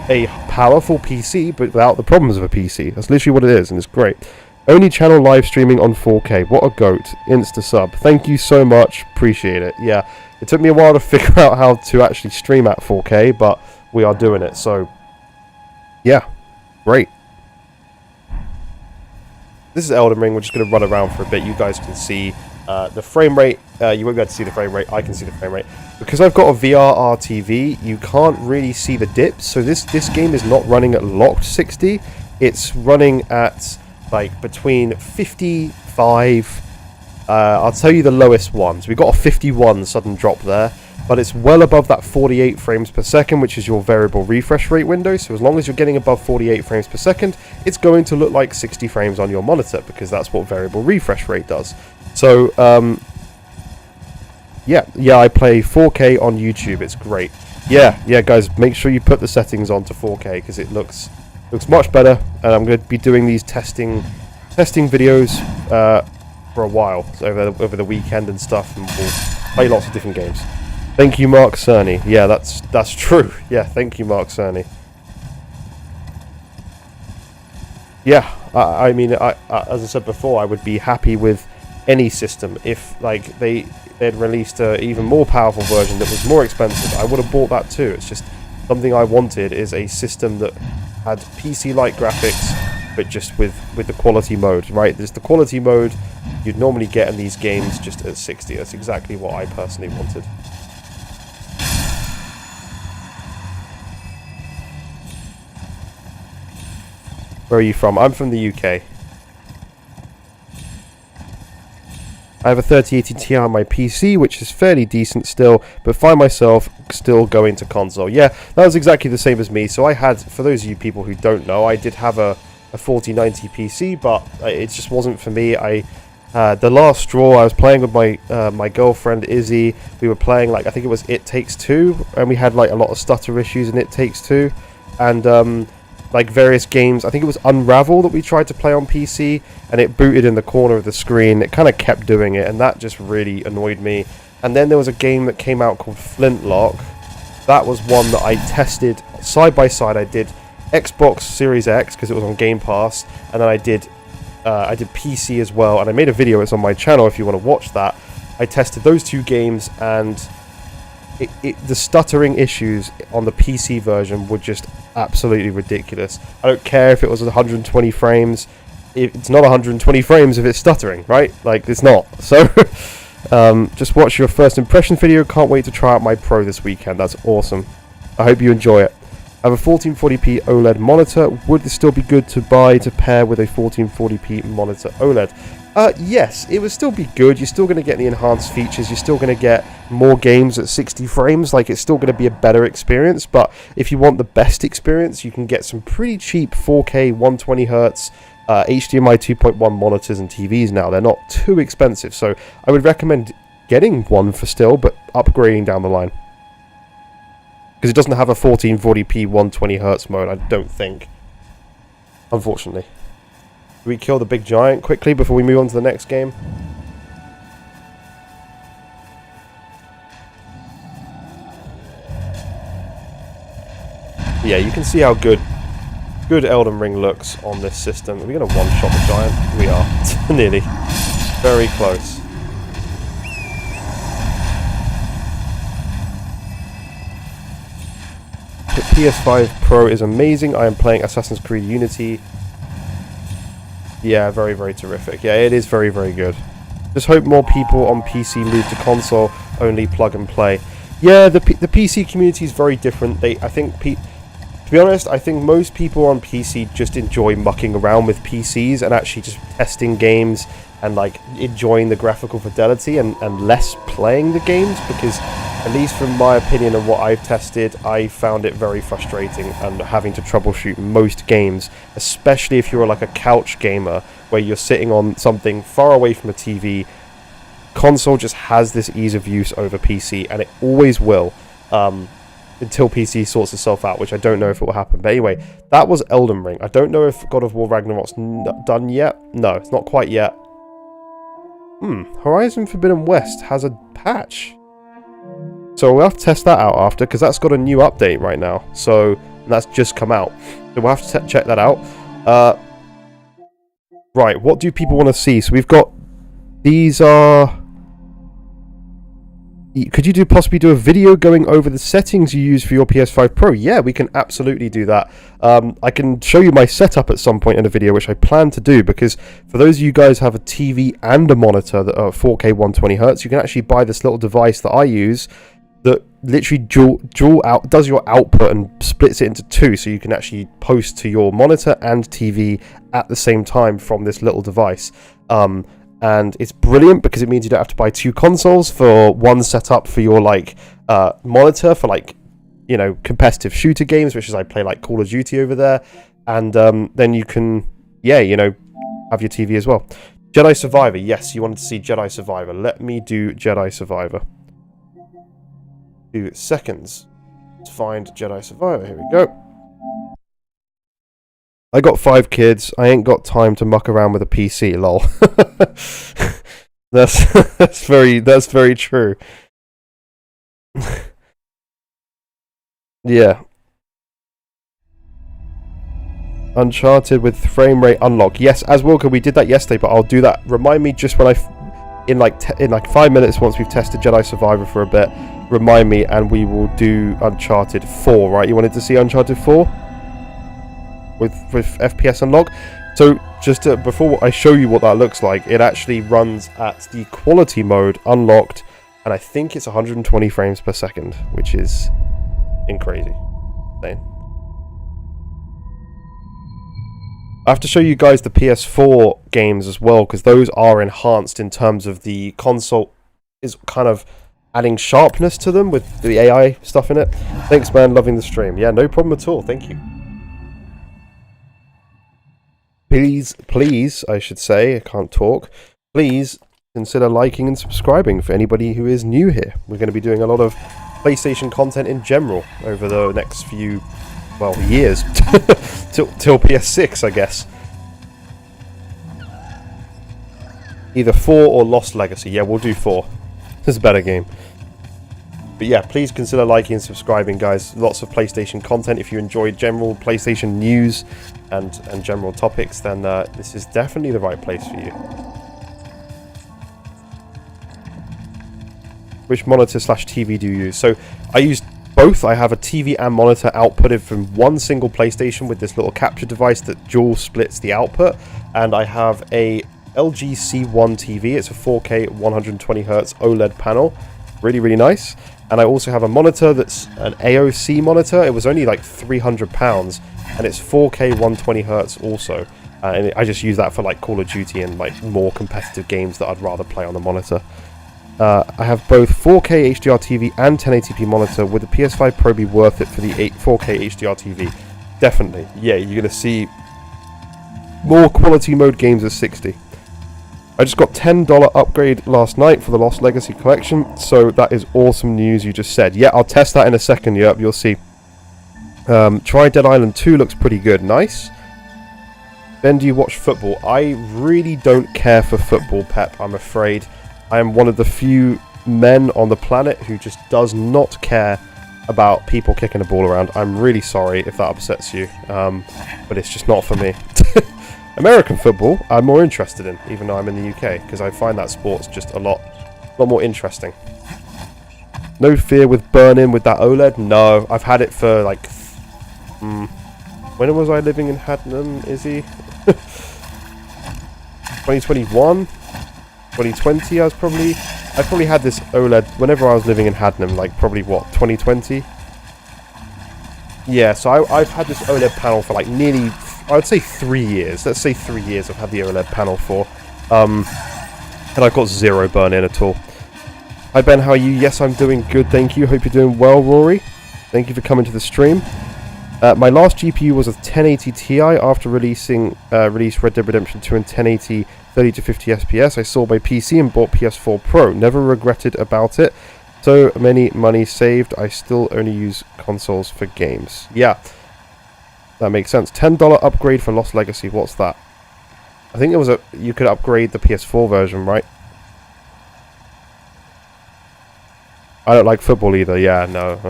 a powerful PC, but without the problems of a PC. That's literally what it is, and it's great. Only channel live streaming on 4K. What a goat. Insta sub. Thank you so much. Appreciate it. Yeah, it took me a while to figure out how to actually stream at 4K, but we are doing it. So, yeah. Great. This is Elden Ring. We're just going to run around for a bit. You guys can see the frame rate. You won't be able to see the frame rate. I can see the frame rate. Because I've got a VR TV, you can't really see the dips. So this game is not running at locked 60. It's running at like between 55, I'll tell you the lowest ones. We've got a 51 sudden drop there, but it's well above that 48 frames per second, which is your variable refresh rate window. So as long as you're getting above 48 frames per second, it's going to look like 60 frames on your monitor, because that's what variable refresh rate does. So yeah, I play 4K on YouTube. It's great. Yeah, guys, make sure you put the settings on to 4K, because it looks much better, and I'm going to be doing these testing videos for a while, so over the weekend and stuff, and we'll play lots of different games. Thank you, Mark Cerny. Yeah, that's true. Yeah, thank you, Mark Cerny. Yeah, I mean, as I said before, I would be happy with any system if, like, they'd released an even more powerful version that was more expensive, I would have bought that too. It's just something I wanted is a system that had PC-like graphics, but just with the quality mode, right? There's the quality mode you'd normally get in these games just at 60. That's exactly what I personally wanted. Where are you from? I'm from the UK. I have a 3080 Ti on my PC, which is fairly decent still, but find myself still going to console. Yeah, that was exactly the same as me. So I had, for those of you people who don't know, I did have a 4090 PC, but it just wasn't for me. The last straw, I was playing with my my girlfriend Izzy. We were playing, like, I think it was It Takes Two, and we had like a lot of stutter issues in It Takes Two, and like various games. I think it was Unravel that we tried to play on PC, and it booted in the corner of the screen. It kind of kept doing it, and that just really annoyed me. And then there was a game that came out called Flintlock. That was one that I tested side by side. I did Xbox Series X because it was on Game Pass, and then I did PC as well, and I made a video. It's on my channel if you want to watch that. I tested those two games, and the stuttering issues on the PC version were just absolutely ridiculous. I don't care if it was 120 frames. It's not 120 frames if it's stuttering, right? Like, it's not. So just watch your first impression video. Can't wait to try out my Pro this weekend. That's awesome. I hope you enjoy it. I have a 1440p OLED monitor. Would this still be good to buy to pair with a 1440p monitor OLED? Yes, it would still be good. You're still going to get the enhanced features. You're still going to get more games at 60 frames. Like, it's still going to be a better experience. But if you want the best experience, you can get some pretty cheap 4K 120Hz HDMI 2.1 monitors and TVs now. They're not too expensive. So I would recommend getting one for still, but upgrading down the line. Because it doesn't have a 1440p 120Hz mode, I don't think. Unfortunately. Do we kill the big giant quickly before we move on to the next game? Yeah, you can see how good Elden Ring looks on this system. Are we going to one-shot the giant? We are. Nearly. Very close. The PS5 Pro is amazing. I am playing Assassin's Creed Unity. Yeah, very, very terrific. Yeah, it is very, very good. Just hope more people on PC move to console only plug and play. Yeah, the PC community is very different. I think, to be honest, I think most people on PC just enjoy mucking around with PCs and actually just testing games and like enjoying the graphical fidelity and less playing the games, because at least from my opinion and what I've tested, I found it very frustrating and having to troubleshoot most games, especially if you're like a couch gamer where you're sitting on something far away from a TV. Console just has this ease of use over PC, and it always will, until PC sorts itself out, which I don't know if it will happen. But anyway, that was Elden Ring. I don't know if God of War Ragnarok's done yet. No, it's not quite yet. Horizon Forbidden West has a patch. So we'll have to test that out after, because that's got a new update right now. So that's just come out. So we'll have to check that out. Right, what do people want to see? So we've got... These are... Could you possibly do a video going over the settings you use for your PS5 Pro? Yeah, we can absolutely do that. I can show you my setup at some point in a video, which I plan to do, because for those of you guys who have a TV and a monitor that are 4K 120Hz, you can actually buy this little device that I use that literally does your output and splits it into two, so you can actually post to your monitor and TV at the same time from this little device. And it's brilliant because it means you don't have to buy two consoles for one setup for your like monitor for like, you know, competitive shooter games, which is I play like Call of Duty over there, and then you can, yeah, you know, have your TV as well. Jedi Survivor, yes, you wanted to see Jedi Survivor. Let me do Jedi Survivor. 2 seconds. Let's find Jedi Survivor. Here we go. I got 5 kids. I ain't got time to muck around with a PC. Lol. that's very true. Yeah. Uncharted with frame rate unlock. Yes, as Wilker, we did that yesterday, but I'll do that. Remind me just when in like 5 minutes, once we've tested Jedi Survivor for a bit, remind me and we will do Uncharted 4, right? You wanted to see Uncharted 4 with FPS unlock? So just before I show you what that looks like, it actually runs at the quality mode unlocked, and I think it's 120 frames per second, which is crazy. I have to show you guys the PS4 games as well, because those are enhanced in terms of the console is kind of adding sharpness to them with the AI stuff in it. Thanks, man. Loving the stream. Yeah, no problem at all. Thank you. Please, I should say, I can't talk. Please consider liking and subscribing for anybody who is new here. We're going to be doing a lot of PlayStation content in general over the next few, well, years. till PS6, I guess. Either 4 or Lost Legacy. Yeah, we'll do 4. It's a better game. But yeah, please consider liking and subscribing, guys. Lots of PlayStation content. If you enjoy general PlayStation news and general topics, then this is definitely the right place for you. Which monitor/TV do you use? So I use both. I have a TV and monitor outputted from one single PlayStation with this little capture device that dual splits the output, and I have a LG C1 TV. It's a 4K 120Hz OLED panel. Really, really nice. And I also have a monitor that's an AOC monitor. It was only like £300, and it's 4K 120Hz also. And I just use that for like Call of Duty and like more competitive games that I'd rather play on the monitor. I have both 4K HDR TV and 1080p monitor. Would the PS5 Pro be worth it for the 4K HDR TV? Definitely. Yeah, you're going to see more quality mode games at 60. I just got $10 upgrade last night for the Lost Legacy collection, so that is awesome news you just said. Yeah, I'll test that in a second, yep, you'll see. Try Dead Island 2, looks pretty good. Nice. Ben, do you watch football? I really don't care for football, Pep, I'm afraid. I am one of the few men on the planet who just does not care about people kicking a ball around. I'm really sorry if that upsets you, but it's just not for me. American football, I'm more interested in, even though I'm in the UK, because I find that sport's just a lot more interesting. No fear with burn-in with that OLED? No, I've had it for like... when was I living in Hadnam, Izzy? 2021? 2020, I probably had this OLED whenever I was living in Hadnam, like probably what, 2020? Yeah, so I've had this OLED panel for like nearly, I would say 3 years. Let's say 3 years I've had the OLED panel for. And I've got zero burn-in at all. Hi Ben, how are you? Yes, I'm doing good, thank you. Hope you're doing well, Rory. Thank you for coming to the stream. My last GPU was a 1080 Ti after released Red Dead Redemption 2 in 1080 30 to 50 FPS. I sold my PC and bought PS4 Pro. Never regretted about it. So many money saved. I still only use consoles for games. Yeah, that makes sense. $10 upgrade for Lost Legacy. What's that? I think it was you could upgrade the PS4 version, right? I don't like football either. Yeah, no.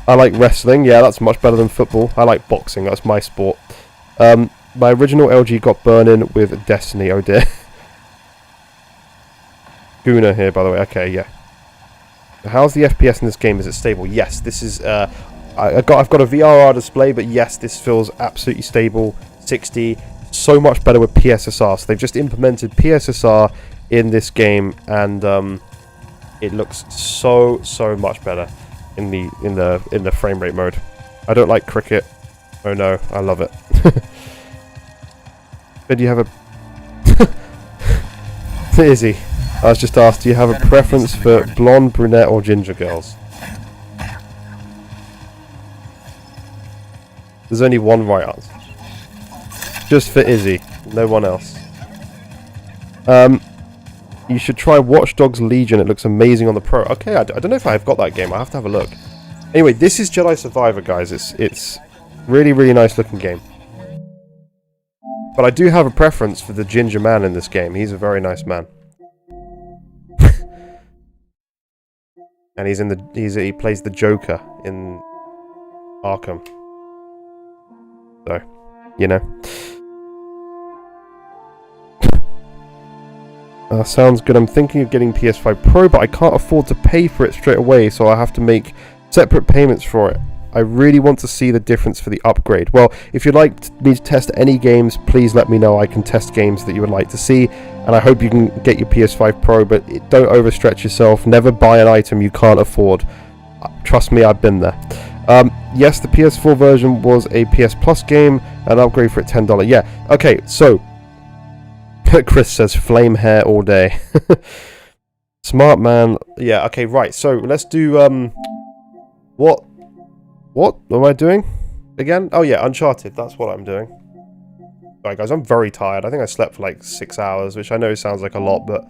I like wrestling. Yeah, that's much better than football. I like boxing. That's my sport. My original LG got burn-in with Destiny. Oh dear. Guna here, by the way. Okay, yeah. How's the FPS in this game? Is it stable? Yes, this is... I've got a VRR display, but yes, this feels absolutely stable. 60. So much better with PSSR. So they've just implemented PSSR in this game, and it looks so much better in the frame rate mode. I don't like cricket. Oh no, I love it. But do you have a... Izzy, I was just asked, do you have a preference for blonde, brunette or ginger girls? There's only one right answer. Just for Izzy, no one else. You should try Watch Dogs Legion, it looks amazing on the Pro. Okay, I don't know if I've got that game, I have to have a look. Anyway, this is Jedi Survivor, guys. It's really nice looking game. But I do have a preference for the ginger man in this game. He's a very nice man. And he plays the Joker in Arkham. So, you know. Sounds good. I'm thinking of getting PS5 Pro, but I can't afford to pay for it straight away, so I have to make separate payments for it. I really want to see the difference for the upgrade. Well, if you'd like me to test any games, please let me know. I can test games that you would like to see, and I hope you can get your PS5 Pro, but don't overstretch yourself. Never buy an item you can't afford. Trust me, I've been there. Yes, the PS4 version was a PS Plus game, an upgrade for it $10. Yeah, okay, so Chris says flame hair all day. Smart man. Yeah, okay, right. So let's do what am I doing again? Oh yeah, Uncharted. That's what I'm doing. Sorry guys, I'm very tired. I think I slept for like 6 hours, which I know sounds like a lot, but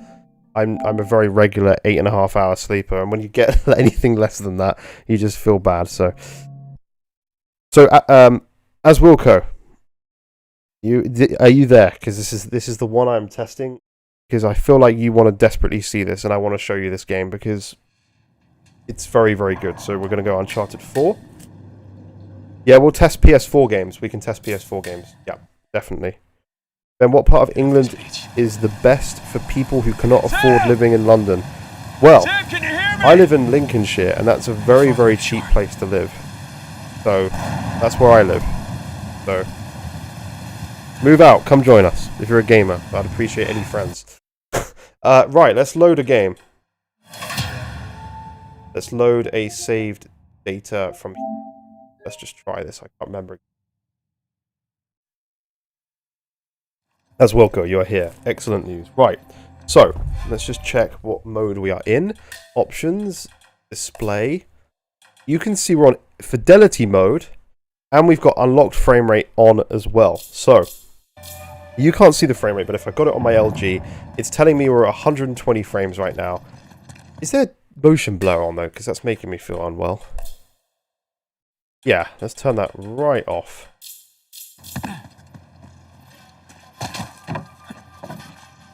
I'm a very regular 8.5 hour sleeper, and when you get anything less than that, you just feel bad. So as Wilco, are you there? Because this is the one I'm testing, because I feel like you want to desperately see this, and I want to show you this game because it's very, very good. So we're going to go Uncharted 4. Yeah, we'll test PS4 games. We can test PS4 games. Yeah, definitely. Then what part of England is the best for people who cannot afford living in London? Well, I live in Lincolnshire, and that's a very, very cheap place to live. So that's where I live. So move out, come join us if you're a gamer. I'd appreciate any friends. Right, let's load a game. Let's load a saved data from. Let's just try this. I can't remember. As Wilco, you're here. Excellent news. Right, so let's just check what mode we are in. Options, display. You can see we're on fidelity mode, and we've got unlocked frame rate on as well. So you can't see the frame rate, but if I got it on my LG, it's telling me we're at 120 frames right now. Is there motion blur on though? Because that's making me feel unwell. Yeah, let's turn that right off.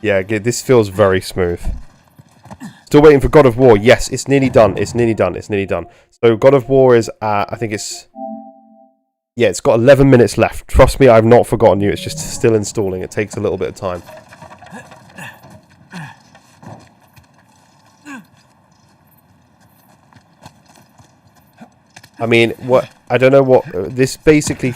Yeah, this feels very smooth. Still waiting for God of War. Yes, it's nearly done. It's nearly done. It's nearly done. So God of War is at, I think it's... Yeah, it's got 11 minutes left. Trust me, I've not forgotten you. It's just still installing. It takes a little bit of time. I mean, what... I don't know what... This basically...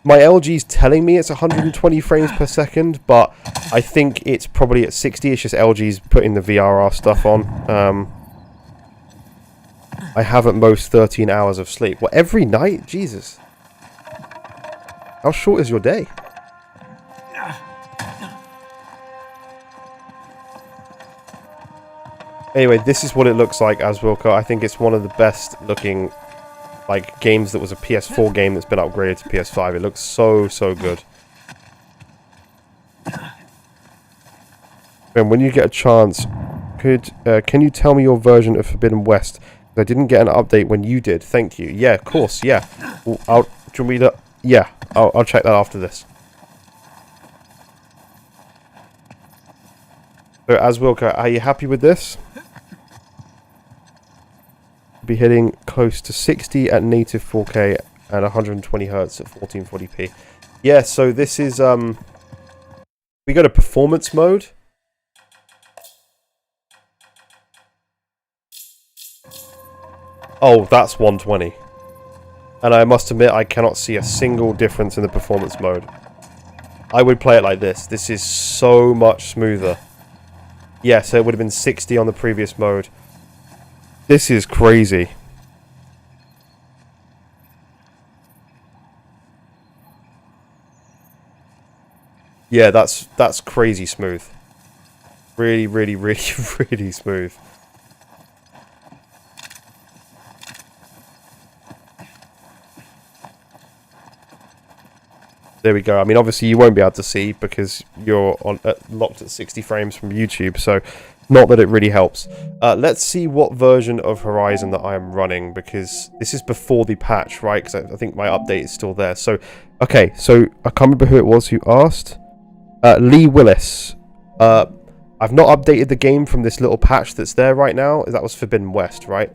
My LG's telling me it's 120 frames per second, but I think it's probably at 60. It's just LG's putting the VRR stuff on. I have at most 13 hours of sleep. What, every night? Jesus. How short is your day? Anyway, this is what it looks like as Wilco. I think it's one of the best looking like games that was a PS4 game that's been upgraded to PS5. It looks so, so good. And when you get a chance, can you tell me your version of Forbidden West? I didn't get an update when you did. Thank you. Yeah, of course. Yeah. Well, do you want me to? Yeah, I'll check that after this. So, as Wilco, are you happy with this? Be hitting close to 60 at native 4K and 120 Hz at 1440p. Yeah, so this is we go to performance mode. Oh, that's 120. And I must admit, I cannot see a single difference in the performance mode. I would play it like this. This is so much smoother. Yeah, so it would have been 60 on the previous mode. This is crazy. Yeah, that's crazy smooth. Really, really, really, really smooth. There we go. I mean, obviously you won't be able to see because you're on locked at 60 frames from YouTube, so not that it really helps. Let's see what version of Horizon that I am running, because this is before the patch, right? Because I think my update is still there. So, okay, so I can't remember who it was who asked. Lee Willis. I've not updated the game from this little patch that's there right now. That was Forbidden West, right?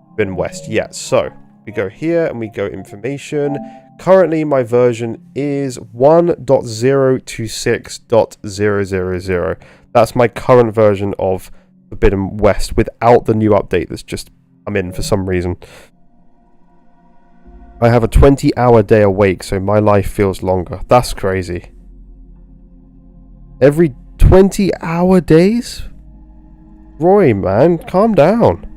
Forbidden West, yeah. So, we go here and we go information. Currently, my version is 1.026.000. That's my current version of Forbidden West without the new update that's just come in for some reason. I have a 20-hour day awake, so my life feels longer. That's crazy. Every 20-hour days? Roy, man, calm down.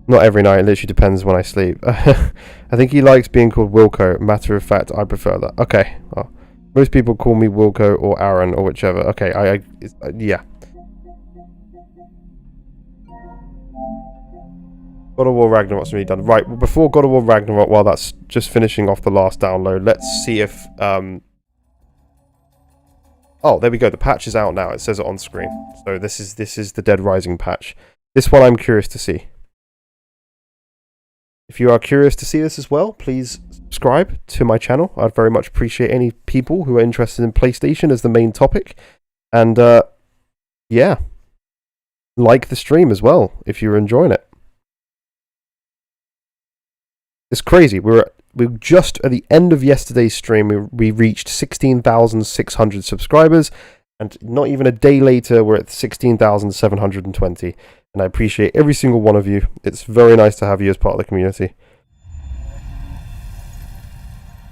Not every night, it literally depends when I sleep. I think he likes being called Wilco. Matter of fact, I prefer that. Okay. Well, most people call me Wilco or Aaron or whichever. Okay, yeah. God of War Ragnarok's really done. Right, well, before God of War Ragnarok, while that's just finishing off the last download, let's see if... Oh, there we go. The patch is out now. It says it on screen. So this is the Dead Rising patch. This one I'm curious to see. If you are curious to see this as well, please subscribe to my channel. I'd very much appreciate any people who are interested in PlayStation as the main topic. And, yeah. Like the stream as well, if you're enjoying it. It's crazy. We're just at the end of yesterday's stream. We reached 16,600 subscribers. And not even a day later, we're at 16,720. And I appreciate every single one of you. It's very nice to have you as part of the community.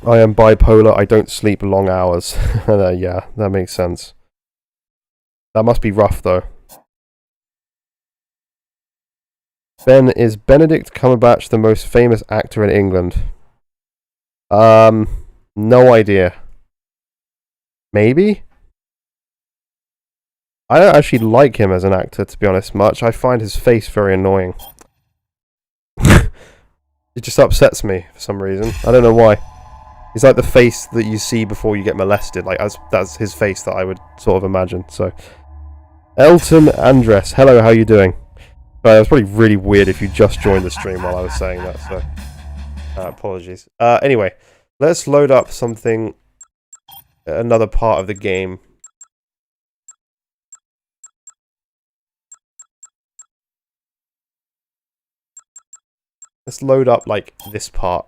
I am bipolar. I don't sleep long hours. Yeah, that makes sense. That must be rough, though. Ben, is Benedict Cumberbatch the most famous actor in England? No idea. Maybe? I don't actually like him as an actor, to be honest, much. I find his face very annoying. It just upsets me for some reason. I don't know why. He's like the face that you see before you get molested. Like, that's his face that I would sort of imagine. So, Elton Andres, hello, how you doing? It was probably really weird if you just joined the stream while I was saying that, so apologies. Anyway, let's load up something, another part of the game. Let's load up, like, this part.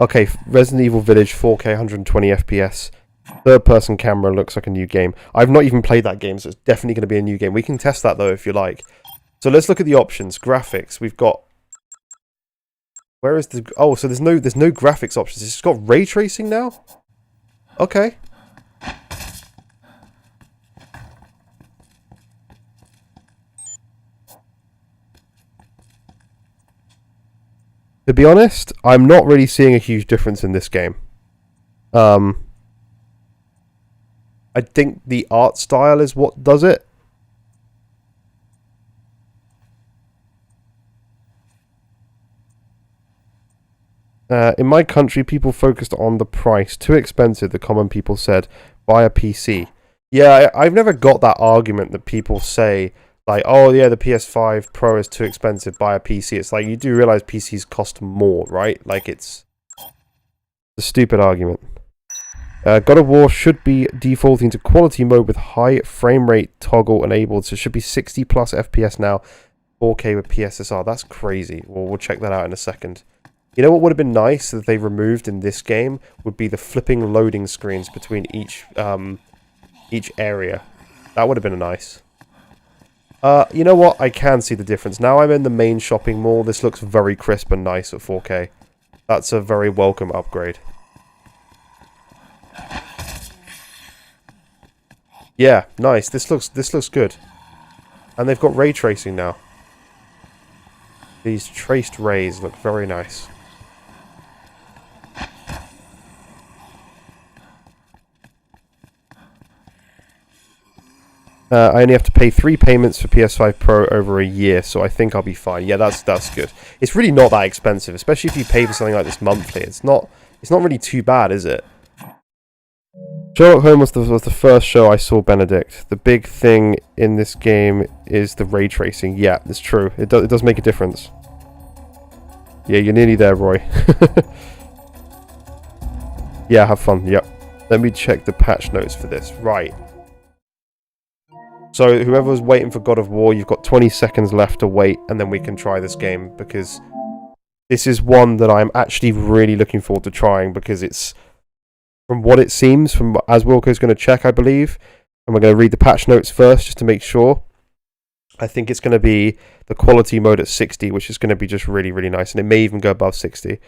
Okay, Resident Evil Village, 4K, 120 FPS. Third-person camera looks like a new game. I've not even played that game, so it's definitely going to be a new game. We can test that, though, if you like. So let's look at the options. Graphics, we've got... Where is the... Oh, so there's no graphics options. It's got ray tracing now? Okay. To be honest, I'm not really seeing a huge difference in this game. I think the art style is what does it. In my country, people focused on the price. Too expensive, the common people said. Buy a PC. Yeah, I've never got that argument that people say... Like, oh yeah, the PS5 Pro is too expensive, buy a PC. It's like, you do realize PCs cost more, right? Like, it's a stupid argument. God of War should be defaulting to quality mode with high frame rate toggle enabled. So it should be 60 plus FPS now, 4K with PSSR. That's crazy. Well, we'll check that out in a second. You know what would have been nice that they removed in this game? Would be the flipping loading screens between each area. That would have been nice. You know what? I can see the difference. Now I'm in the main shopping mall. This looks very crisp and nice at 4K. That's a very welcome upgrade. Yeah, nice. This looks good. And they've got ray tracing now. These traced rays look very nice. I only have to pay 3 payments for PS5 Pro over a year, so I think I'll be fine. Yeah, that's good. It's really not that expensive, especially if you pay for something like this monthly. It's not really too bad, is it? Sherlock Holmes was the first show I saw Benedict. The big thing in this game is the ray tracing. Yeah, it's true. It does make a difference. Yeah, you're nearly there, Roy. Yeah, have fun. Yep. Let me check the patch notes for this. Right. So, whoever was waiting for God of War, you've got 20 seconds left to wait, and then we can try this game, because this is one that I'm actually really looking forward to trying, because it's, from what it seems, from as Wilco's going to check, I believe, and we're going to read the patch notes first just to make sure. I think it's going to be the quality mode at 60, which is going to be just really, really nice, and it may even go above 60.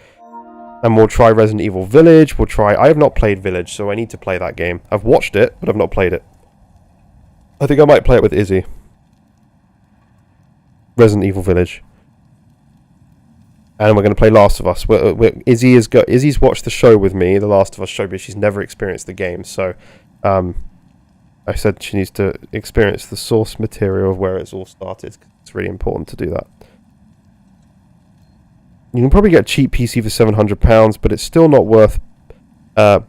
And we'll try Resident Evil Village. I have not played Village, so I need to play that game. I've watched it, but I've not played it. I think I might play it with Izzy. Resident Evil Village. And we're going to play Last of Us. Izzy's watched the show with me, the Last of Us show, but she's never experienced the game. So, I said she needs to experience the source material of where it's all started. It's really important to do that. You can probably get a cheap PC for £700, but it's still not worth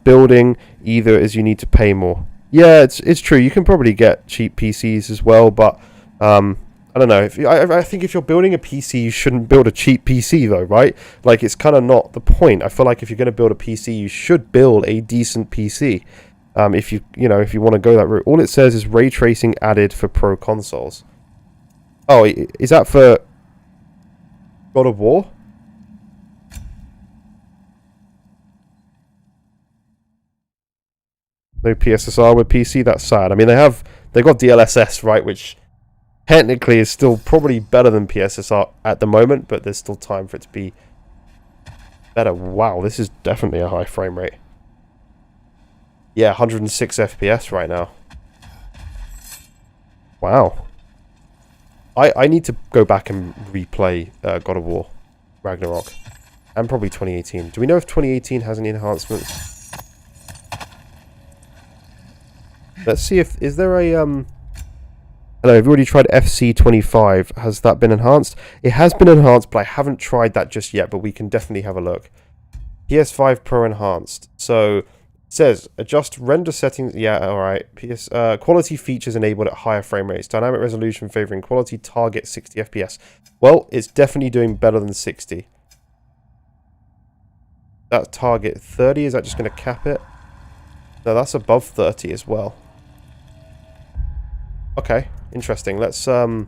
building either, as you need to pay more. Yeah, it's true. You can probably get cheap PCs as well, but I don't know. I think if you're building a PC, you shouldn't build a cheap PC though, right? Like, it's kind of not the point. I feel like if you're going to build a PC, you should build a decent PC. If you want to go that route. All it says is ray tracing added for pro consoles. Oh, is that for God of War? No PSSR with PC, that's sad. I mean, they got DLSS, right, which technically is still probably better than PSSR at the moment, but there's still time for it to be better. Wow, this is definitely a high frame rate. Yeah, 106 FPS right now. Wow. I need to go back and replay God of War Ragnarok. And probably 2018. Do we know if 2018 has any enhancements? Let's see if... Is there a... Hello, I've already tried FC25. Has that been enhanced? It has been enhanced, but I haven't tried that just yet, but we can definitely have a look. PS5 Pro Enhanced. So, it says, adjust render settings... Yeah, alright. Quality features enabled at higher frame rates. Dynamic resolution favoring quality, target 60 FPS. Well, it's definitely doing better than 60. That target 30, is that just going to cap it? No, that's above 30 as well. Okay, interesting. Let's we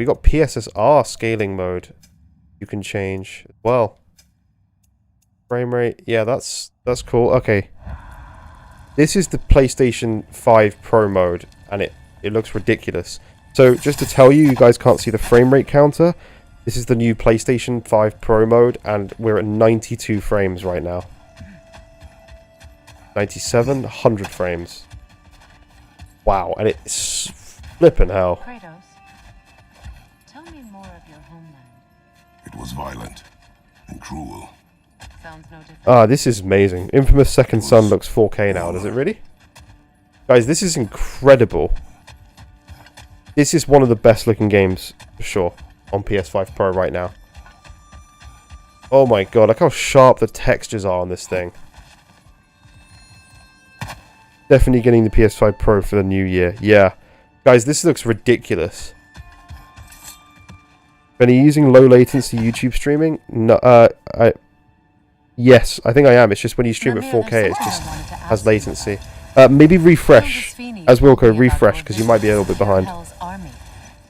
got PSSR scaling mode you can change as well. Frame rate, yeah, that's cool. Okay. This is the PlayStation 5 Pro mode, and it looks ridiculous. So, just to tell you, you guys can't see the frame rate counter. This is the new PlayStation 5 Pro mode, and we're at 92 frames right now. 97, 100 frames. Wow, and it's flipping hell. Kratos, tell me more of your homeland. It was violent and cruel. Sounds no different. Ah, this is amazing. Infamous Second Son looks 4K now, does it really? Guys, this is incredible. This is one of the best looking games, for sure, on PS5 Pro right now. Oh my god, look how sharp the textures are on this thing. Definitely getting the PS5 Pro for the new year. Yeah. Guys, this looks ridiculous. Are you using low latency YouTube streaming? No, yes, I think I am. It's just when you stream at 4K, it just has latency. Maybe refresh. As Wilco, refresh, because you might be a little bit behind.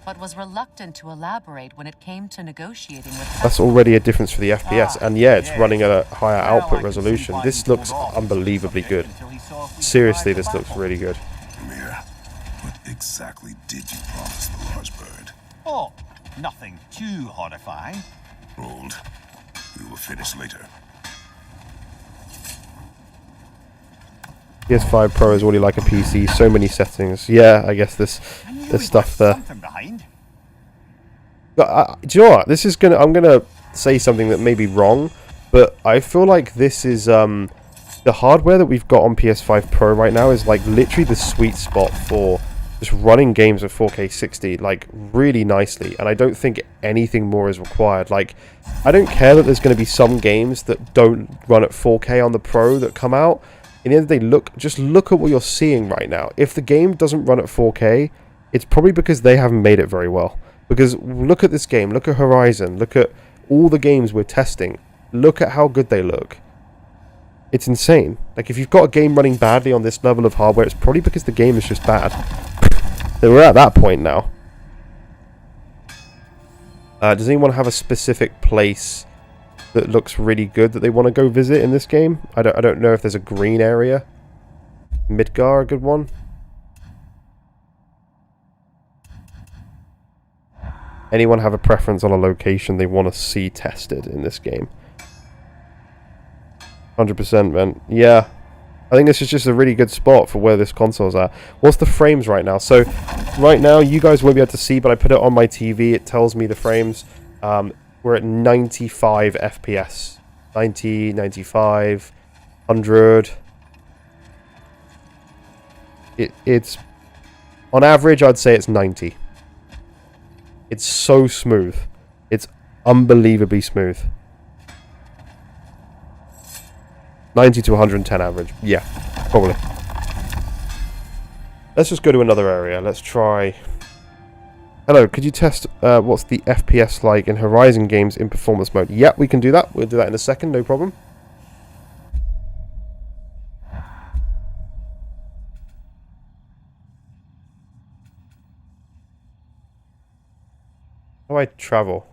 But was reluctant to elaborate when it came to negotiating with. That's already a difference for the FPS, and yeah, it's running at a higher output resolution. This looks unbelievably good. Seriously, this looks really good. Amir, what exactly did you promise the large bird? Oh, nothing too horrifying. Rolled. We will finish later. PS5 Pro is already like a PC, so many settings. Yeah, I guess there's stuff there. Do you know what? This is I'm gonna say something that may be wrong, but I feel like this is the hardware that we've got on PS5 Pro right now is like literally the sweet spot for just running games at 4K 60 like really nicely, and I don't think anything more is required. Like, I don't care that there's going to be some games that don't run at 4K on the Pro that come out. In the end of the day, just look at what you're seeing right now. If the game doesn't run at 4K, it's probably because they haven't made it very well. Because look at this game, look at Horizon, look at all the games we're testing. Look at how good they look. It's insane. Like, if you've got a game running badly on this level of hardware, it's probably because the game is just bad. We're at that point now. Does anyone have a specific place that looks really good that they want to go visit in this game? I don't know if there's a green area. Midgar, a good one. Anyone have a preference on a location they want to see tested in this game? 100%, man. Yeah. I think this is just a really good spot for where this console's at. What's the frames right now? So, right now, you guys won't be able to see, but I put it on my TV. It tells me the frames. We're at 95 FPS. 90, 95, 100. It's... On average, I'd say it's 90. It's so smooth. It's unbelievably smooth. 90 to 110 average. Yeah, probably. Let's just go to another area. Let's try... Hello, could you test what's the FPS like in Horizon games in performance mode? Yeah, we can do that. We'll do that in a second, no problem. How do I travel?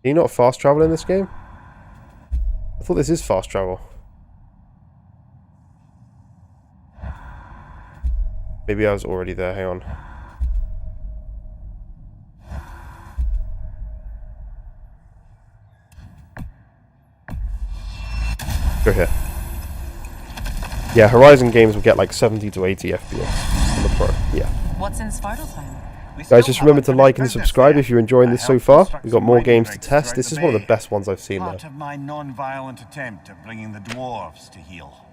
Can you not fast travel in this game? I thought this is fast travel. Maybe I was already there, hang on. Go here. Yeah, Horizon games will get like 70 to 80 FPS on the Pro, yeah. What's in Svartalfheim? Guys, just remember to like and subscribe if you're enjoying this so far. We've got more games to test. This is one of the best ones I've seen though. Part of my non-violent attempt at bringing the dwarves to heel.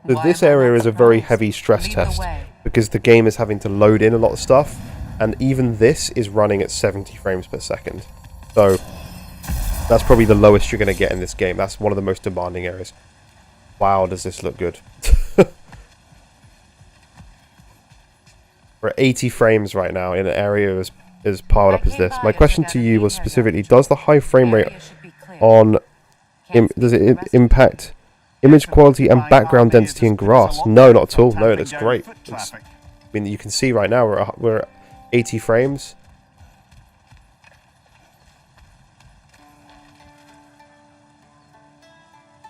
So this area is a very heavy stress test because the game is having to load in a lot of stuff, and even this is running at 70 frames per second. So that's probably the lowest you're going to get in this game. That's one of the most demanding areas. Wow, does this look good. We're at 80 frames right now in an area as piled up as this. My question to you was specifically, does the high frame rate on... does it impact image quality and background density in grass? No, not at all. No, it looks great. I mean, you can see right now we're at 80 frames.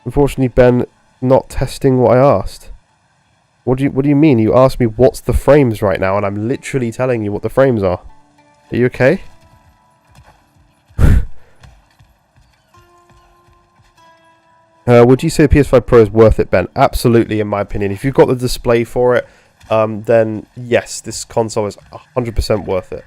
Unfortunately, Ben, not testing what I asked. What do you mean? You asked me what's the frames right now, and I'm literally telling you what the frames are. Are you okay? Would you say the PS5 Pro is worth it, Ben? Absolutely, in my opinion. If you've got the display for it, then yes, this console is 100% worth it.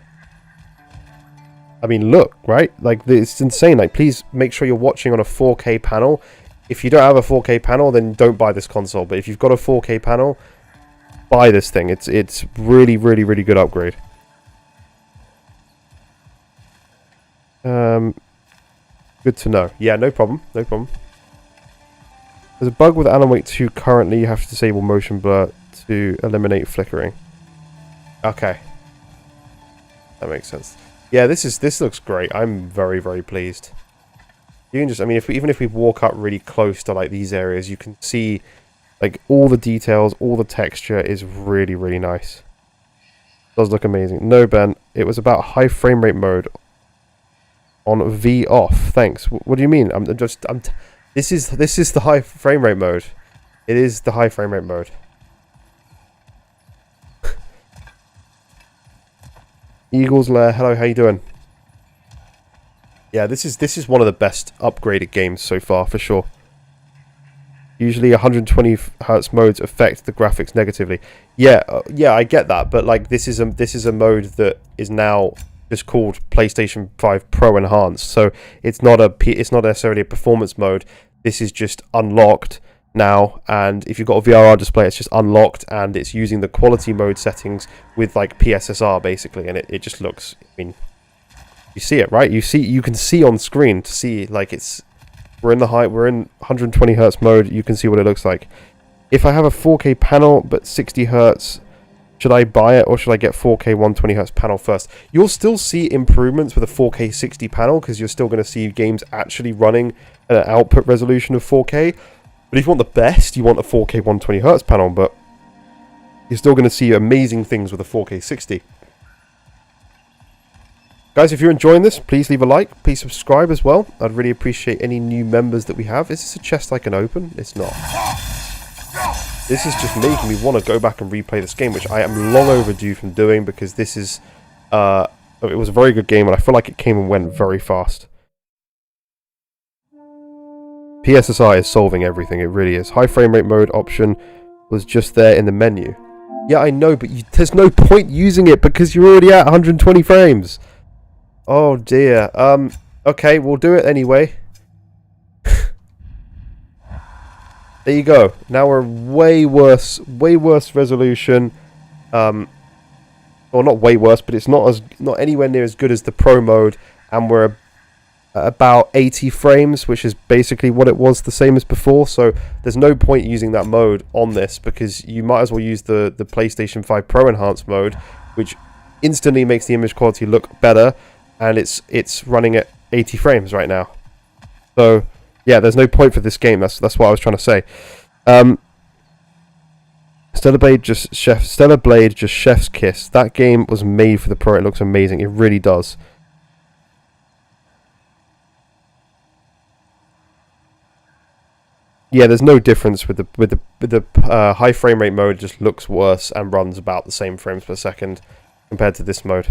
I mean, look, right? Like, it's insane. Like, please make sure you're watching on a 4K panel. If you don't have a 4K panel, then don't buy this console. But if you've got a 4K panel, buy this thing. It's really, really, really good upgrade. Good to know. Yeah, no problem. No problem. There's a bug with Alan Wake 2 currently. You have to disable motion blur to eliminate flickering. Okay. That makes sense. Yeah, this looks great. I'm very, very pleased. You can just, I mean, even if we walk up really close to like these areas, you can see like all the details, all the texture is really, really nice. Does look amazing. No, Ben, it was about high frame rate mode on V off. Thanks. What do you mean? This is the high frame rate mode. It is the high frame rate mode. Eagles Lair, hello, how you doing? Yeah, this is one of the best upgraded games so far, for sure. Usually 120 Hz modes affect the graphics negatively. Yeah, yeah, I get that, but like this is a mode that is now just called PlayStation 5 Pro Enhanced. So it's not necessarily a performance mode. This is just unlocked now, and if you've got a VRR display, it's just unlocked, and it's using the quality mode settings with like PSSR basically, and it just looks, I mean, you see it, right? You can see on screen to see like we're in 120 Hz mode. You can see what it looks like. If I have a 4K panel but 60 Hz, should I buy it or should I get 4K 120 Hz panel first? You'll still see improvements with a 4K 60 panel because you're still going to see games actually running an output resolution of 4K. But if you want the best, you want a 4K 120Hz panel, but you're still going to see amazing things with a 4K 60. Guys, if you're enjoying this, please leave a like. Please subscribe as well. I'd really appreciate any new members that we have. Is this a chest I can open? It's not. This is just making me want to go back and replay this game, which I am long overdue from doing, because this is... it was a very good game, and I feel like it came and went very fast. PSSI is solving everything, it really is. High frame rate mode option was just there in the menu. Yeah, I know, but there's no point using it because you're already at 120 frames. Oh dear. Okay, we'll do it anyway. There you go. Now we're way worse resolution. Well, not way worse, but it's not anywhere near as good as the Pro mode, and we're about 80 frames, which is basically what it was, the same as before. So there's no point using that mode on this, because you might as well use the PlayStation 5 Pro Enhanced mode, which instantly makes the image quality look better, and it's running at 80 frames right now. So yeah, there's no point for this game. That's what I was trying to say. Stellar Blade just chef's kiss. That game was made for the Pro. It looks amazing. It really does. Yeah, there's no difference with the high frame rate mode. It just looks worse and runs about the same frames per second compared to this mode.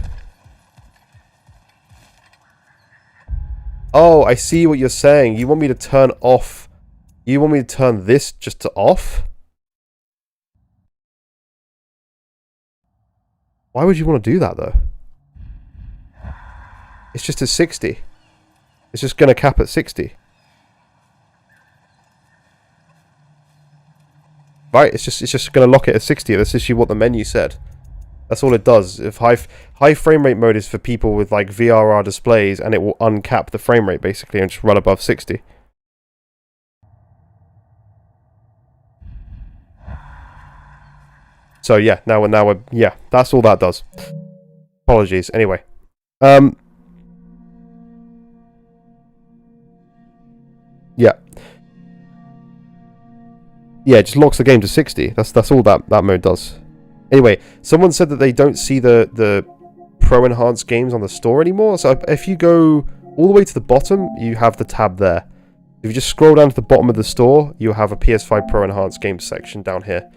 Oh, I see what you're saying. You want me to turn off... You want me to turn this just to off? Why would you want to do that, though? It's just at 60. It's just going to cap at 60. Right, it's just going to lock it at 60. That's actually what the menu said. That's all it does. If high frame rate mode is for people with like VRR displays, and it will uncap the frame rate basically and just run above 60. So yeah, now we're yeah, that's all that does. Apologies. Anyway, yeah. Yeah, it just locks the game to 60. That's all that mode does. Anyway, someone said that they don't see the Pro Enhanced games on the store anymore. So if you go all the way to the bottom, you have the tab there. If you just scroll down to the bottom of the store, you'll have a PS5 Pro Enhanced games section down here.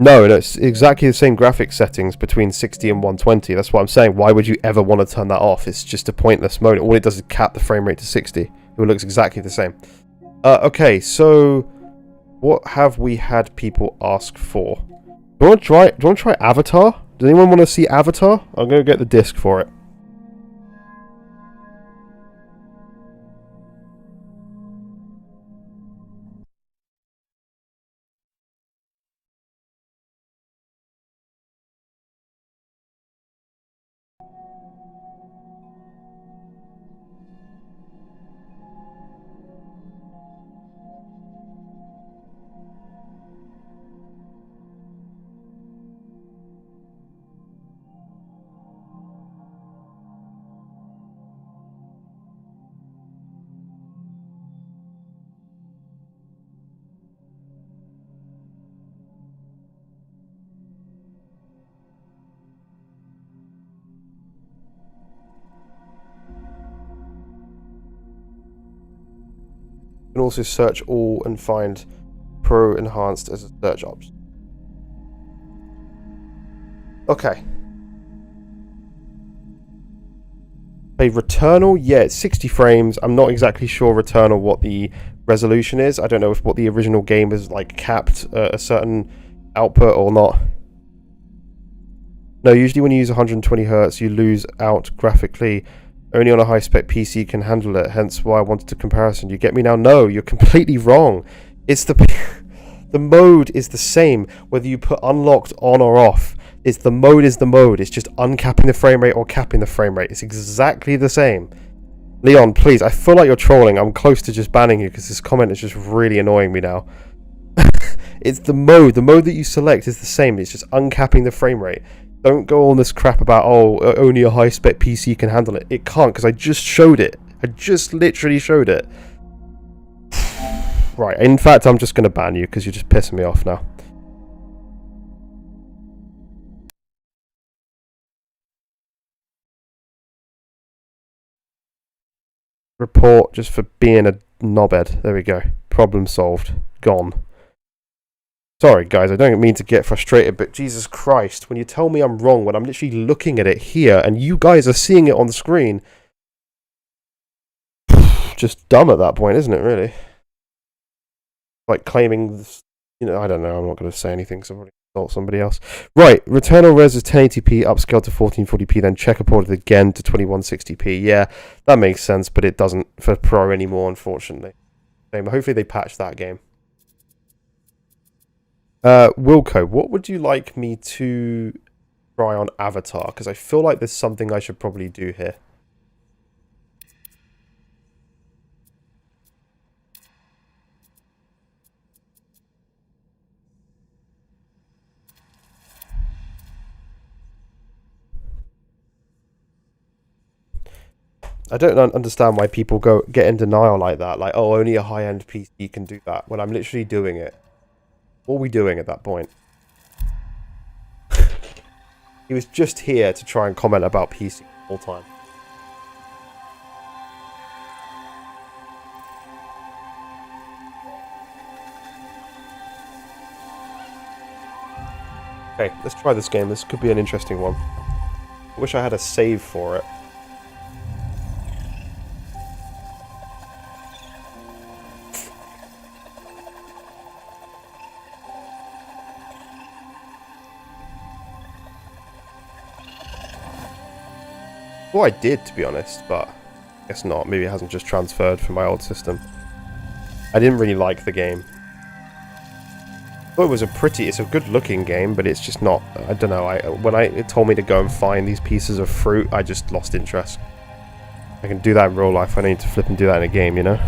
No, it's exactly the same graphics settings between 60 and 120. That's what I'm saying. Why would you ever want to turn that off? It's just a pointless mode. All it does is cap the frame rate to 60. It looks exactly the same. Okay, so what have we had people ask for? Do you want to try Avatar? Does anyone want to see Avatar? I'm going to get the disc for it. You can also search all and find Pro Enhanced as a search option. Okay. A Returnal, yeah, it's 60 frames. I'm not exactly sure Returnal what the resolution is. I don't know if what the original game is like capped a certain output or not. No, usually when you use 120 Hz, you lose out graphically. Only on a high-spec PC can handle it, hence why I wanted a comparison. You get me now? No, you're completely wrong. It's the mode is the same, whether you put unlocked on or off. The mode is the mode. It's just uncapping the frame rate or capping the frame rate. It's exactly the same. Leon, please, I feel like you're trolling. I'm close to just banning you because this comment is just really annoying me now. It's the mode. The mode that you select is the same. It's just uncapping the frame rate. Don't go on this crap about, oh, only a high-spec PC can handle it. It can't, because I just showed it. I just literally showed it. Right, in fact, I'm just going to ban you, because you're just pissing me off now. Report just for being a knobhead. There we go. Problem solved. Gone. Sorry, guys, I don't mean to get frustrated, but Jesus Christ, when you tell me I'm wrong, when I'm literally looking at it here, and you guys are seeing it on the screen, just dumb at that point, isn't it, really? Like claiming, you know, I don't know, I'm not going to say anything, because I've already told somebody else. Right, Returnal Res is 1080p, upscaled to 1440p, then checkerboarded again to 2160p. Yeah, that makes sense, but it doesn't for Pro anymore, unfortunately. Hopefully they patch that game. Wilco, what would you like me to try on Avatar? Because I feel like there's something I should probably do here. I don't understand why people get in denial like that. Like, oh, only a high-end PC can do that, when I'm literally doing it. What are we doing at that point? He was just here to try and comment about PC the whole time. Okay, let's try this game. This could be an interesting one. I wish I had a save for it. Well, I did, to be honest, but I guess not. Maybe it hasn't just transferred from my old system. I didn't really like the game. Well, it's a good-looking game, but it's just not. I don't know. When it told me to go and find these pieces of fruit, I just lost interest. I can do that in real life. I don't need to flip and do that in a game, you know.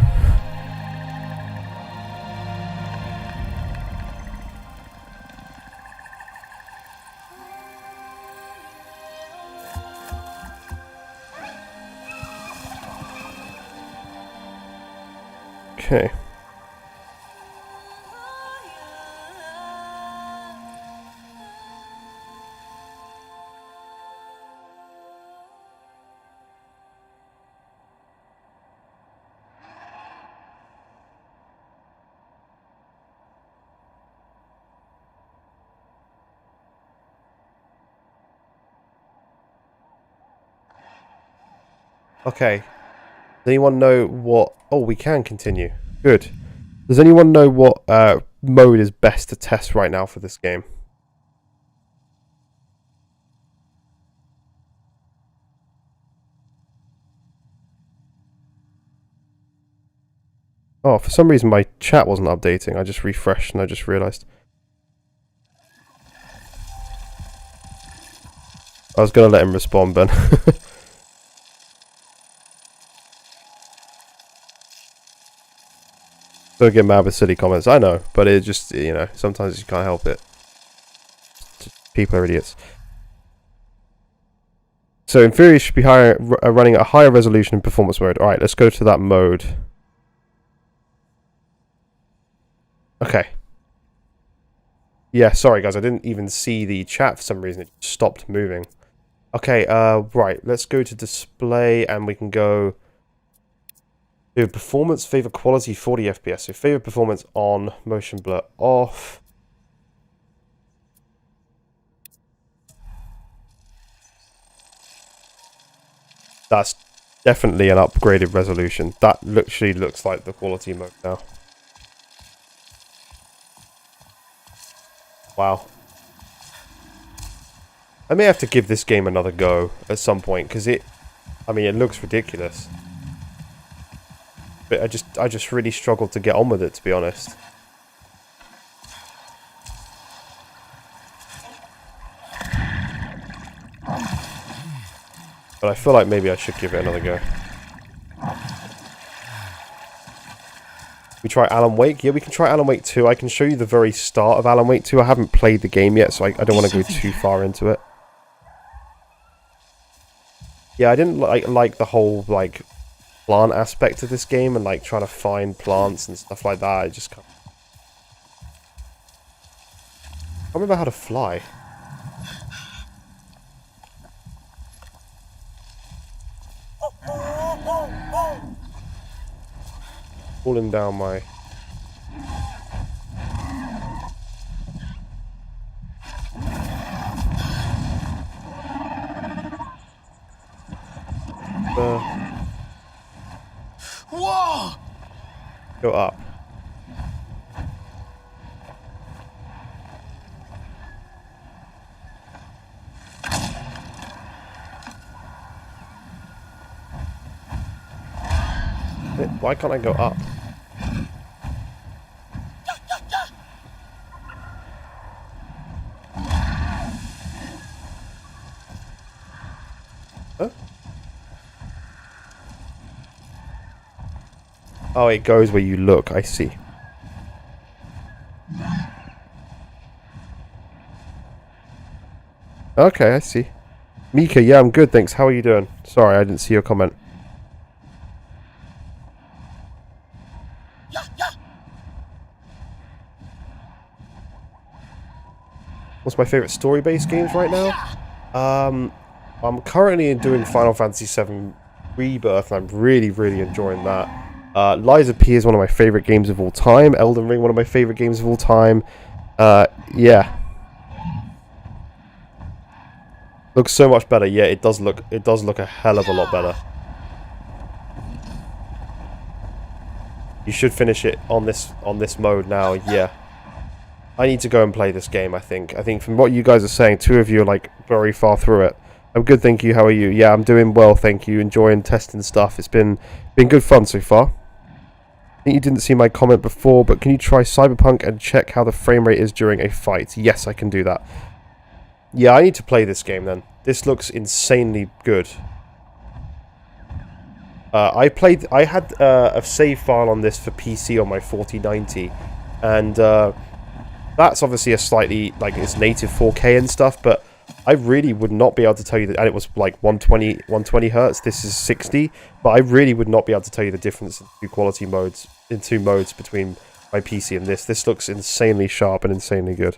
Okay. Okay. Does anyone know what... Oh, we can continue. Good. Does anyone know what mode is best to test right now for this game? Oh, for some reason my chat wasn't updating. I just refreshed and I just realised. I was going to let him respond, Ben. Don't get mad with silly comments. I know, but it just, you know, sometimes you can't help it. Just, people are idiots. So in theory, it should be running at a higher resolution in performance mode. Alright, let's go to that mode. Okay. Yeah, sorry guys, I didn't even see the chat for some reason. It stopped moving. Okay, right, let's go to display and we can go... Performance, favor quality, 40 FPS. So favor performance on, motion blur off. That's definitely an upgraded resolution. That literally looks like the quality mode now. Wow. I may have to give this game another go at some point because it looks ridiculous. But I just really struggled to get on with it, to be honest. But I feel like maybe I should give it another go. We try Alan Wake? Yeah, we can try Alan Wake 2. I can show you the very start of Alan Wake 2. I haven't played the game yet, so I don't want to go too far into it. Yeah, I didn't like the whole like plant aspect of this game and like trying to find plants and stuff like that. I just can't. I remember how to fly. Falling down my... Whoa! Go up. Why can't I go up? Huh? Oh, it goes where you look, I see. Okay, I see. Mika, yeah, I'm good, thanks. How are you doing? Sorry, I didn't see your comment. What's my favourite story-based games right now? I'm currently doing Final Fantasy VII Rebirth, and I'm really, really enjoying that. Lies of P is one of my favourite games of all time. Elden Ring, one of my favourite games of all time. Yeah. Looks so much better. Yeah, it does look a hell of a lot better. You should finish it on this mode now. Yeah. I need to go and play this game, I think. I think from what you guys are saying, two of you are like very far through it. I'm good, thank you. How are you? Yeah, I'm doing well, thank you. Enjoying testing stuff. It's been good fun so far. I think you didn't see my comment before, but can you try Cyberpunk and check how the frame rate is during a fight? Yes, I can do that. Yeah, I need to play this game then. This looks insanely good. I had a save file on this for PC on my 4090, and that's obviously a slightly, like, it's native 4K and stuff, but I really would not be able to tell you that, and it was like 120 hertz, this is 60, but I really would not be able to tell you the difference in two modes between my PC and this. This looks insanely sharp and insanely good.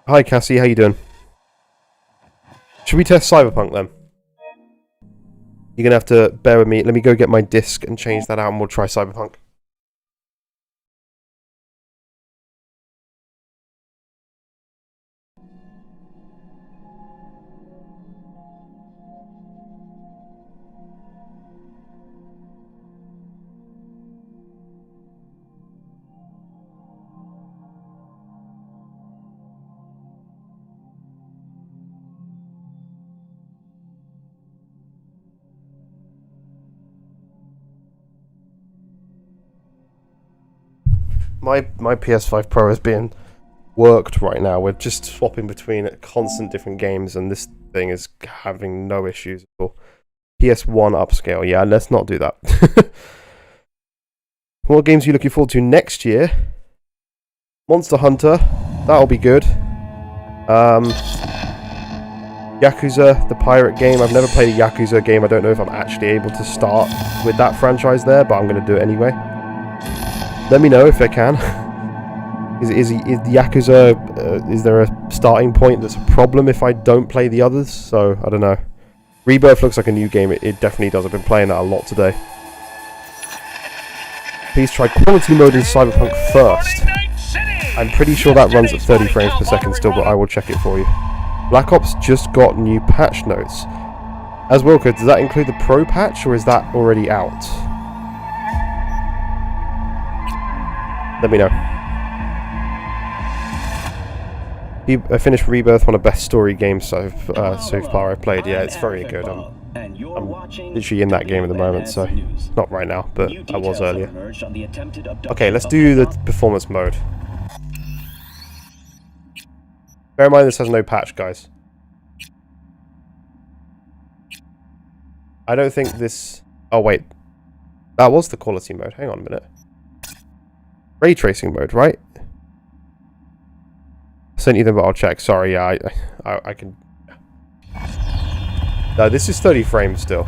Hi Cassie, how you doing? Should we test Cyberpunk then? You're gonna have to bear with me. Let me go get my disc and change that out and we'll try Cyberpunk. My PS5 Pro is being worked right now. We're just swapping between constant different games and this thing is having no issues at all. PS1 upscale, yeah, let's not do that. What games are you looking forward to next year? Monster Hunter, that'll be good. Yakuza, the pirate game. I've never played a Yakuza game. I don't know if I'm actually able to start with that franchise there, but I'm going to do it anyway. Let me know if I can. Is Yakuza, is there a starting point that's a problem if I don't play the others? So, I don't know. Rebirth looks like a new game. It definitely does. I've been playing that a lot today. Please try quality mode in Cyberpunk first. I'm pretty sure that runs at 30 frames per second still, but I will check it for you. Black Ops just got new patch notes. As Wilco, does that include the Pro patch, or is that already out? Let me know. I finished Rebirth, one of the best story games so far I've played. Yeah, it's very good. I'm literally in that game at the moment, so not right now, but I was earlier. Okay, let's do the performance mode. Bear in mind this has no patch, guys. I don't think this... Oh, wait. That was the quality mode. Hang on a minute. ray tracing mode, right? I sent you them, but I'll check. Sorry, yeah, I can... No, this is 30 frames still.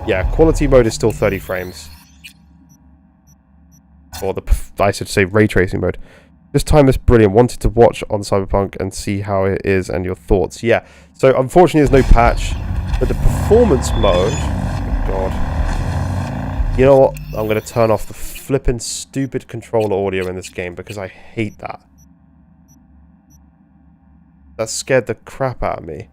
Yeah, quality mode is still 30 frames. Or I should say ray tracing mode. This time is brilliant. Wanted to watch on Cyberpunk and see how it is and your thoughts. Yeah, so unfortunately there's no patch, but the performance mode... Oh God. You know what? I'm going to turn off the flippin' stupid controller audio in this game because I hate that. That scared the crap out of me.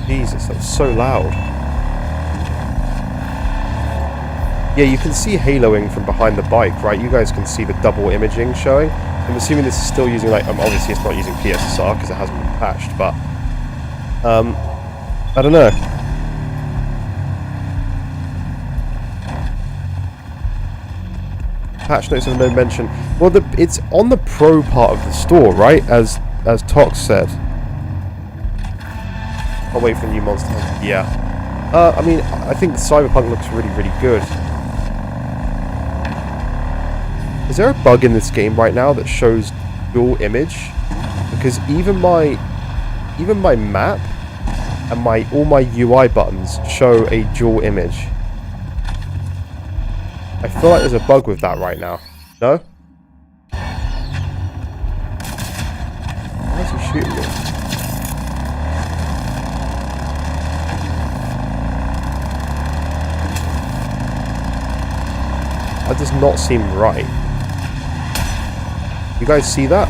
Jesus, that was so loud. Yeah, you can see haloing from behind the bike, right? You guys can see the double imaging showing. I'm assuming this is still using, like, obviously it's not using PSSR because it hasn't been patched, but... I don't know. Patch notes of no mention. Well, it's on the pro part of the store, right? As Tox said. I'll wait for new monster hunter. Yeah. I mean, I think Cyberpunk looks really, really good. Is there a bug in this game right now that shows dual image? Because even my map and all my UI buttons show a dual image. I feel like there's a bug with that right now. No? Why is he shooting me? That does not seem right. You guys see that?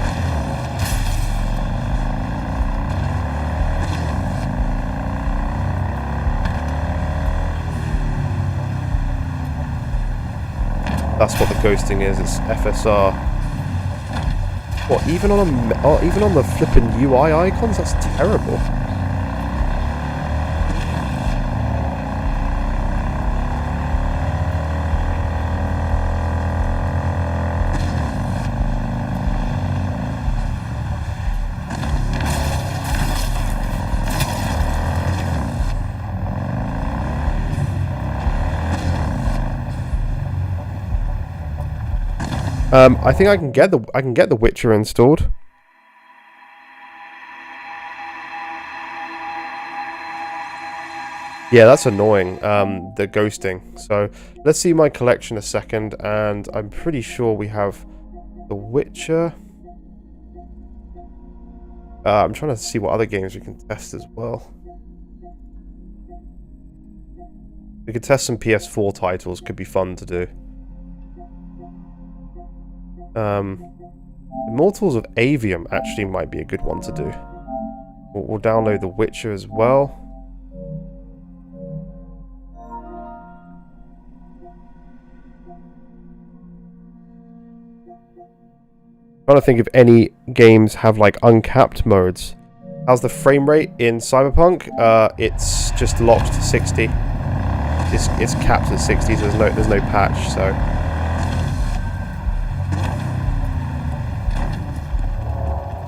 That's what the ghosting is. It's FSR. What? Even on the flipping UI icons? That's terrible. I think I can get the Witcher installed. Yeah, that's annoying. The ghosting. So let's see my collection a second, and I'm pretty sure we have the Witcher. I'm trying to see what other games we can test as well. We could test some PS4 titles. Could be fun to do. Immortals of Avium actually might be a good one to do. We'll download The Witcher as well. Trying to think if any games have like uncapped modes. How's the frame rate in Cyberpunk? It's just locked to 60. It's capped at 60, so there's no patch, so.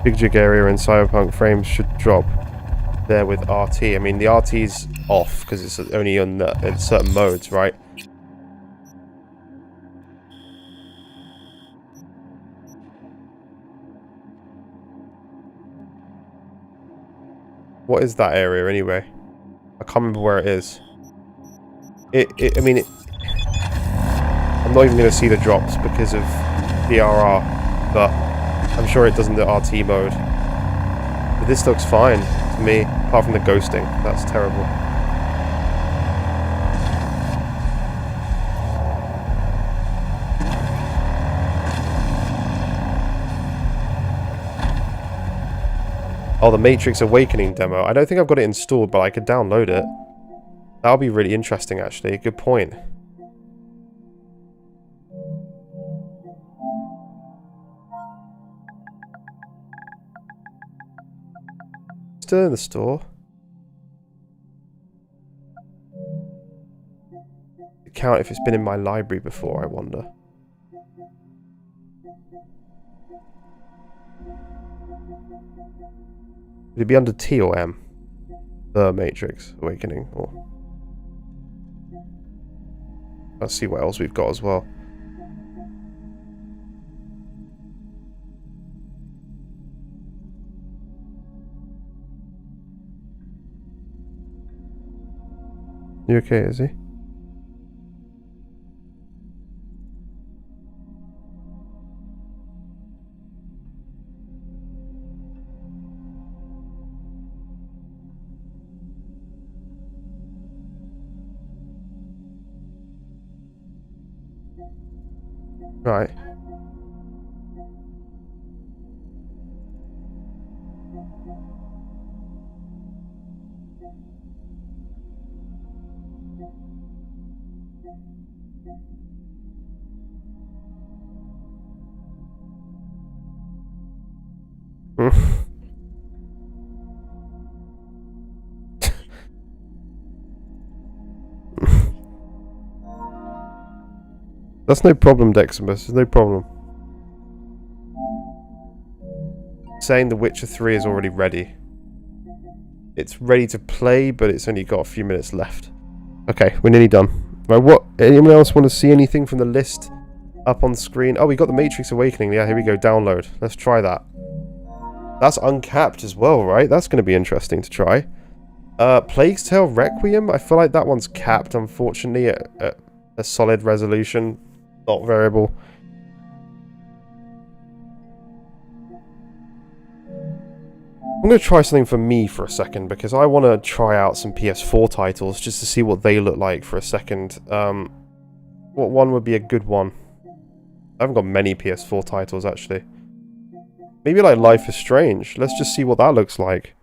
Big jig area in Cyberpunk frames should drop there with RT. I mean, the RT's off because it's only in certain modes, right? What is that area anyway? I can't remember where it is. I mean, I'm not even going to see the drops because of DRR, but I'm sure it does in the RT mode. But this looks fine to me, apart from the ghosting. That's terrible. Oh, the Matrix Awakening demo. I don't think I've got it installed, but I could download it. That'll be really interesting, actually. Good point. Still in the store. Count if it's been in my library before, I wonder. Would it be under T or M? The Matrix Awakening. Or let's see what else we've got as well. You okay, is he? Right. That's no problem, Deximus. There's no problem. Saying The Witcher 3 is already ready. It's ready to play, but it's only got a few minutes left. Okay, we're nearly done. Right, what? Anyone else want to see anything from the list up on screen? Oh, we got The Matrix Awakening. Yeah, here we go. Download. Let's try that. That's uncapped as well, right? That's going to be interesting to try. Plague's Tale Requiem. I feel like that one's capped, unfortunately, at a solid resolution. Not variable. I'm going to try something for me for a second, because I want to try out some PS4 titles just to see what they look like for a second. What one would be a good one? I haven't got many PS4 titles, actually. Maybe like Life is Strange. Let's just see what that looks like.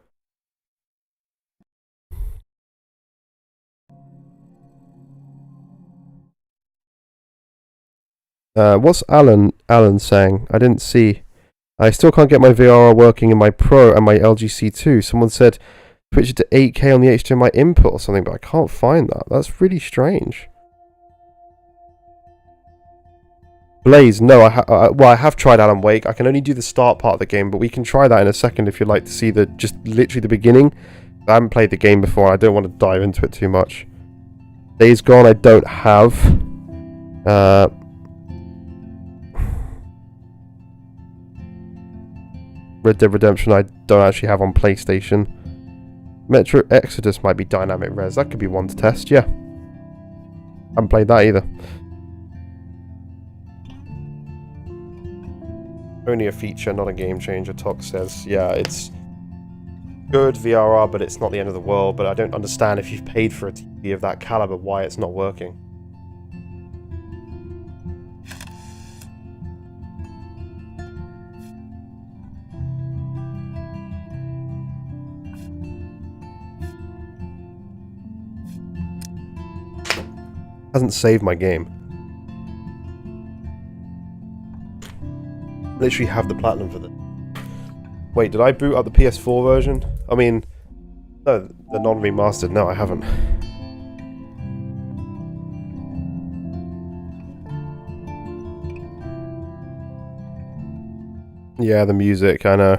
What's Alan saying? I didn't see. I still can't get my VR working in my Pro and my LG C2. Someone said switch it to 8K on the HDMI input or something, but I can't find that. That's really strange. Blaze, no, I have tried Alan Wake. I can only do the start part of the game, but we can try that in a second if you'd like to see just literally the beginning. I haven't played the game before, and I don't want to dive into it too much. Days Gone, I don't have. Red Dead Redemption, I don't actually have on PlayStation. Metro Exodus might be dynamic res. That could be one to test, yeah. Haven't played that either. Only a feature, not a game changer, Tox says. Yeah, it's good VRR, but it's not the end of the world. But I don't understand, if you've paid for a TV of that caliber, why it's not working. Hasn't saved my game. Literally have the platinum for this. Wait, did I boot up the PS4 version? I mean, no, the non-remastered. No, I haven't. Yeah, the music, I know.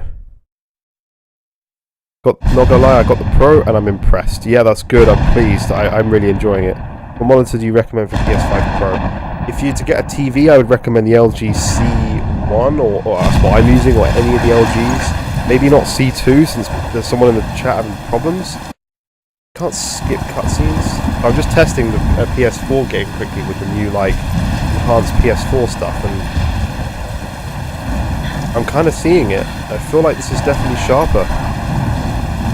Not gonna lie, I got the Pro and I'm impressed. Yeah, that's good, I'm pleased. I'm really enjoying it. What monitor do you recommend for PS5 Pro? If you to get a TV, I would recommend the LG C1, or that's what I'm using, or any of the LGs. Maybe not C2, since there's someone in the chat having problems. Can't skip cutscenes. I'm just testing the PS4 game quickly with the new, like, enhanced PS4 stuff, and I'm kind of seeing it. I feel like this is definitely sharper.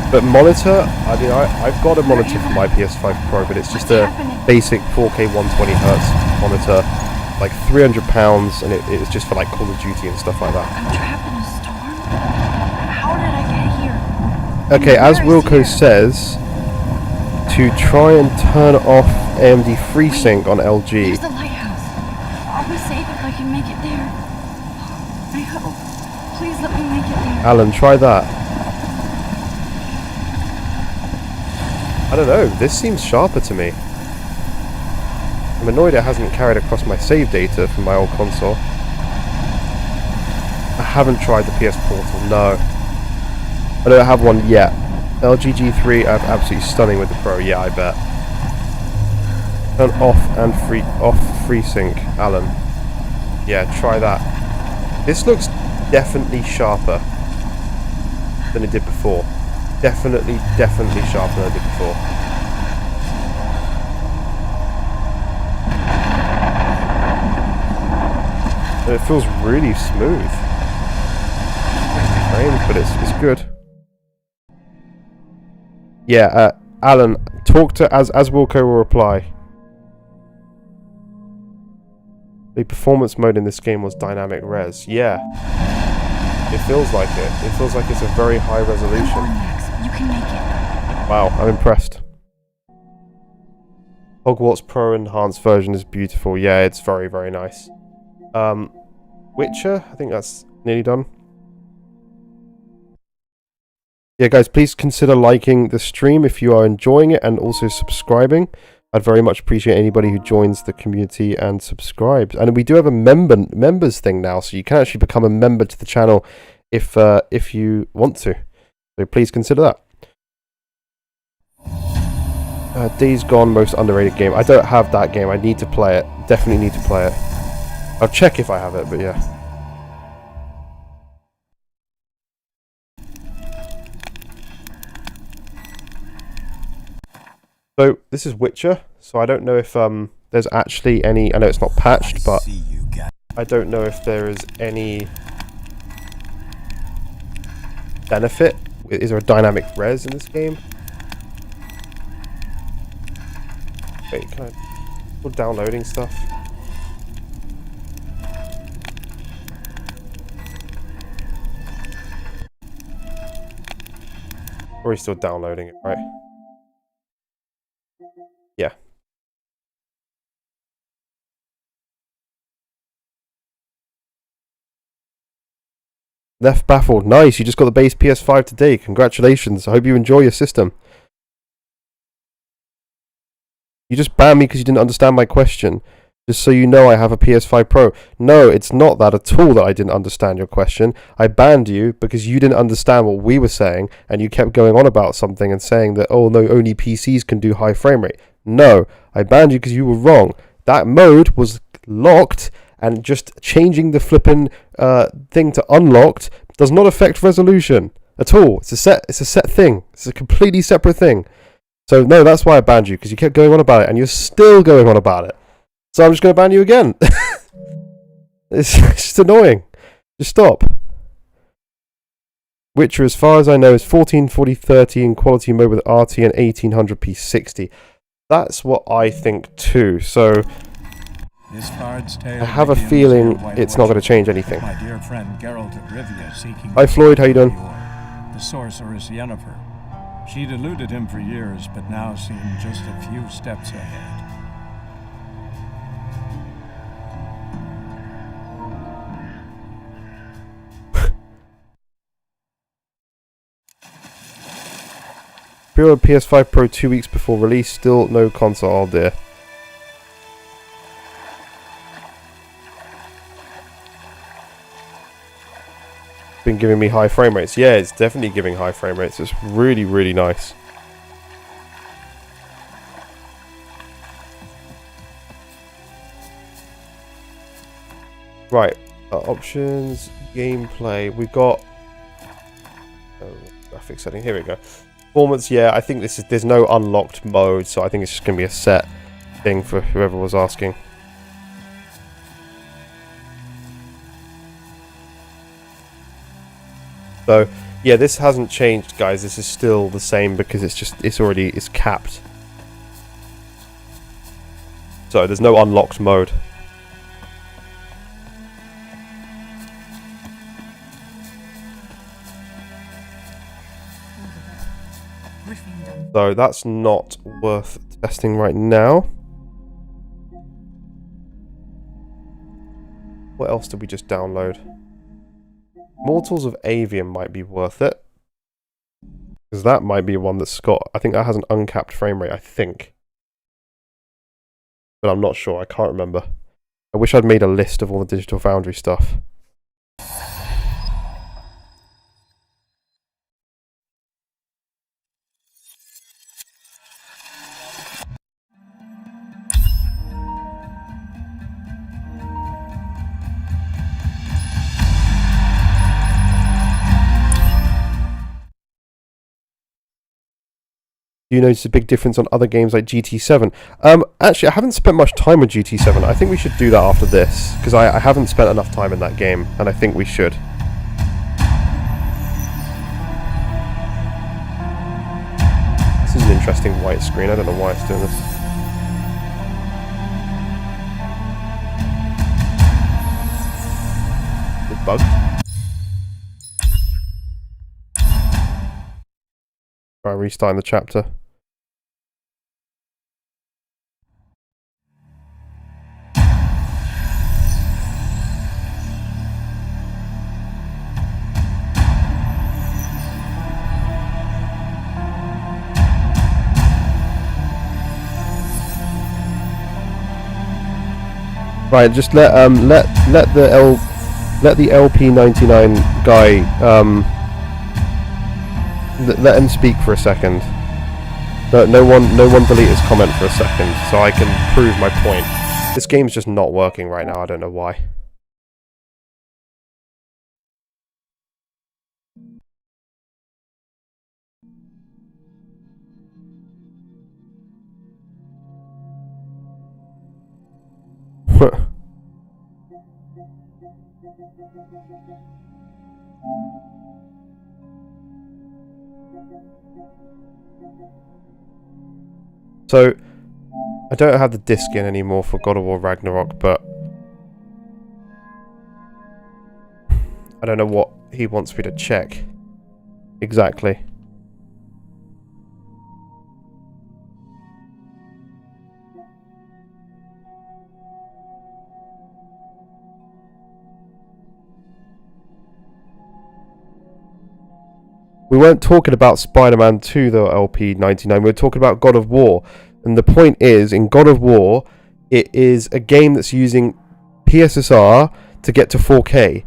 But monitor, I mean, I've got a monitor for my PS5 Pro, but it's just a basic 4K 120Hz monitor, like £300, and it's just for like Call of Duty and stuff like that. I'm trapped in a storm? How did I get here? Okay, as Wilco says, to try and turn off AMD FreeSync on LG. There's the lighthouse. I'll be safe if I can make it there. I hope. Please let me make it there. Alan, try that. I don't know, this seems sharper to me. I'm annoyed it hasn't carried across my save data from my old console. I haven't tried the PS Portal, no. I don't have one yet. LG G3 absolutely stunning with the Pro. Yeah, I bet. Turn off and FreeSync, Alan. Yeah, try that. This looks definitely sharper than it did before. Definitely sharper than it did before. And it feels really smooth. 60 frames, but it's good. Yeah, Alan, talk to as Wilco will reply. The performance mode in this game was dynamic res. Yeah. It feels like it. It feels like it's a very high resolution. Come on, Max. You can make it. Wow, I'm impressed. Hogwarts Pro Enhanced version is beautiful. Yeah, it's very, very nice. Witcher, I think that's nearly done. Yeah, guys, please consider liking the stream if you are enjoying it, and also subscribing. I'd very much appreciate anybody who joins the community and subscribes. And we do have a members thing now, so you can actually become a member to the channel if you want to. So please consider that. Days Gone, most underrated game. I don't have that game. I need to play it. Definitely need to play it. I'll check if I have it, but yeah. So this is Witcher, so I don't know if there's actually any, I know it's not patched, but I don't know if there is any benefit. Is there a dynamic res in this game? Wait, can I, still downloading stuff? Or he's still downloading it, right? Yeah. Left baffled. Nice, you just got the base PS5 today. Congratulations. I hope you enjoy your system. You just banned me because you didn't understand my question. Just so you know, I have a PS5 Pro. No, it's not that at all that I didn't understand your question. I banned you because you didn't understand what we were saying, and you kept going on about something and saying that, oh no, only PCs can do high frame rate. No, I banned you because you were wrong. That mode was locked, and just changing the flipping thing to unlocked does not affect resolution at all. It's a set thing. It's a completely separate thing. So no, that's why I banned you, because you kept going on about it, and you're still going on about it. So I'm just going to ban you again. It's just annoying. Just stop. Witcher, as far as I know, is 1440-30 in quality mode with RT and 1800p 60. That's what I think too. So I have a feeling it's not going to change anything. My dear friend Geralt of Rivia seeking. Hi Floyd, how you doing? The sorceress Yennefer. She'd eluded him for years, but now seemed just a few steps ahead. Pre-ordered PS5 Pro 2 weeks before release, still no console. Oh dear. Been giving me high frame rates. Yeah, it's definitely giving high frame rates. It's really, really nice. Right, options, gameplay. We've got graphics setting. Here we go. Performance. Yeah, I think there's no unlocked mode, so I think it's just gonna be a set thing for whoever was asking. So yeah, this hasn't changed, guys. This is still the same because it's capped. So there's no unlocked mode. So that's not worth testing right now. What else did we just download? Mortals of Avium might be worth it. Because that might be one that's got... I think that has an uncapped frame rate, I think. But I'm not sure, I can't remember. I wish I'd made a list of all the Digital Foundry stuff. Do you notice a big difference on other games like GT7? Actually, I haven't spent much time with GT7. I think we should do that after this, because I haven't spent enough time in that game, and I think we should. This is an interesting white screen. I don't know why it's doing this. It's bugged. Try restarting the chapter. Right, just let the LP99 guy let him speak for a second. No one delete his comment for a second, so I can prove my point. This game's just not working right now. I don't know why. So, I don't have the disc in anymore for God of War Ragnarok, but I don't know what he wants me to check exactly. We weren't talking about Spider-Man 2 though, LP99, we were talking about God of War. And the point is, in God of War, it is a game that's using PSSR to get to 4K.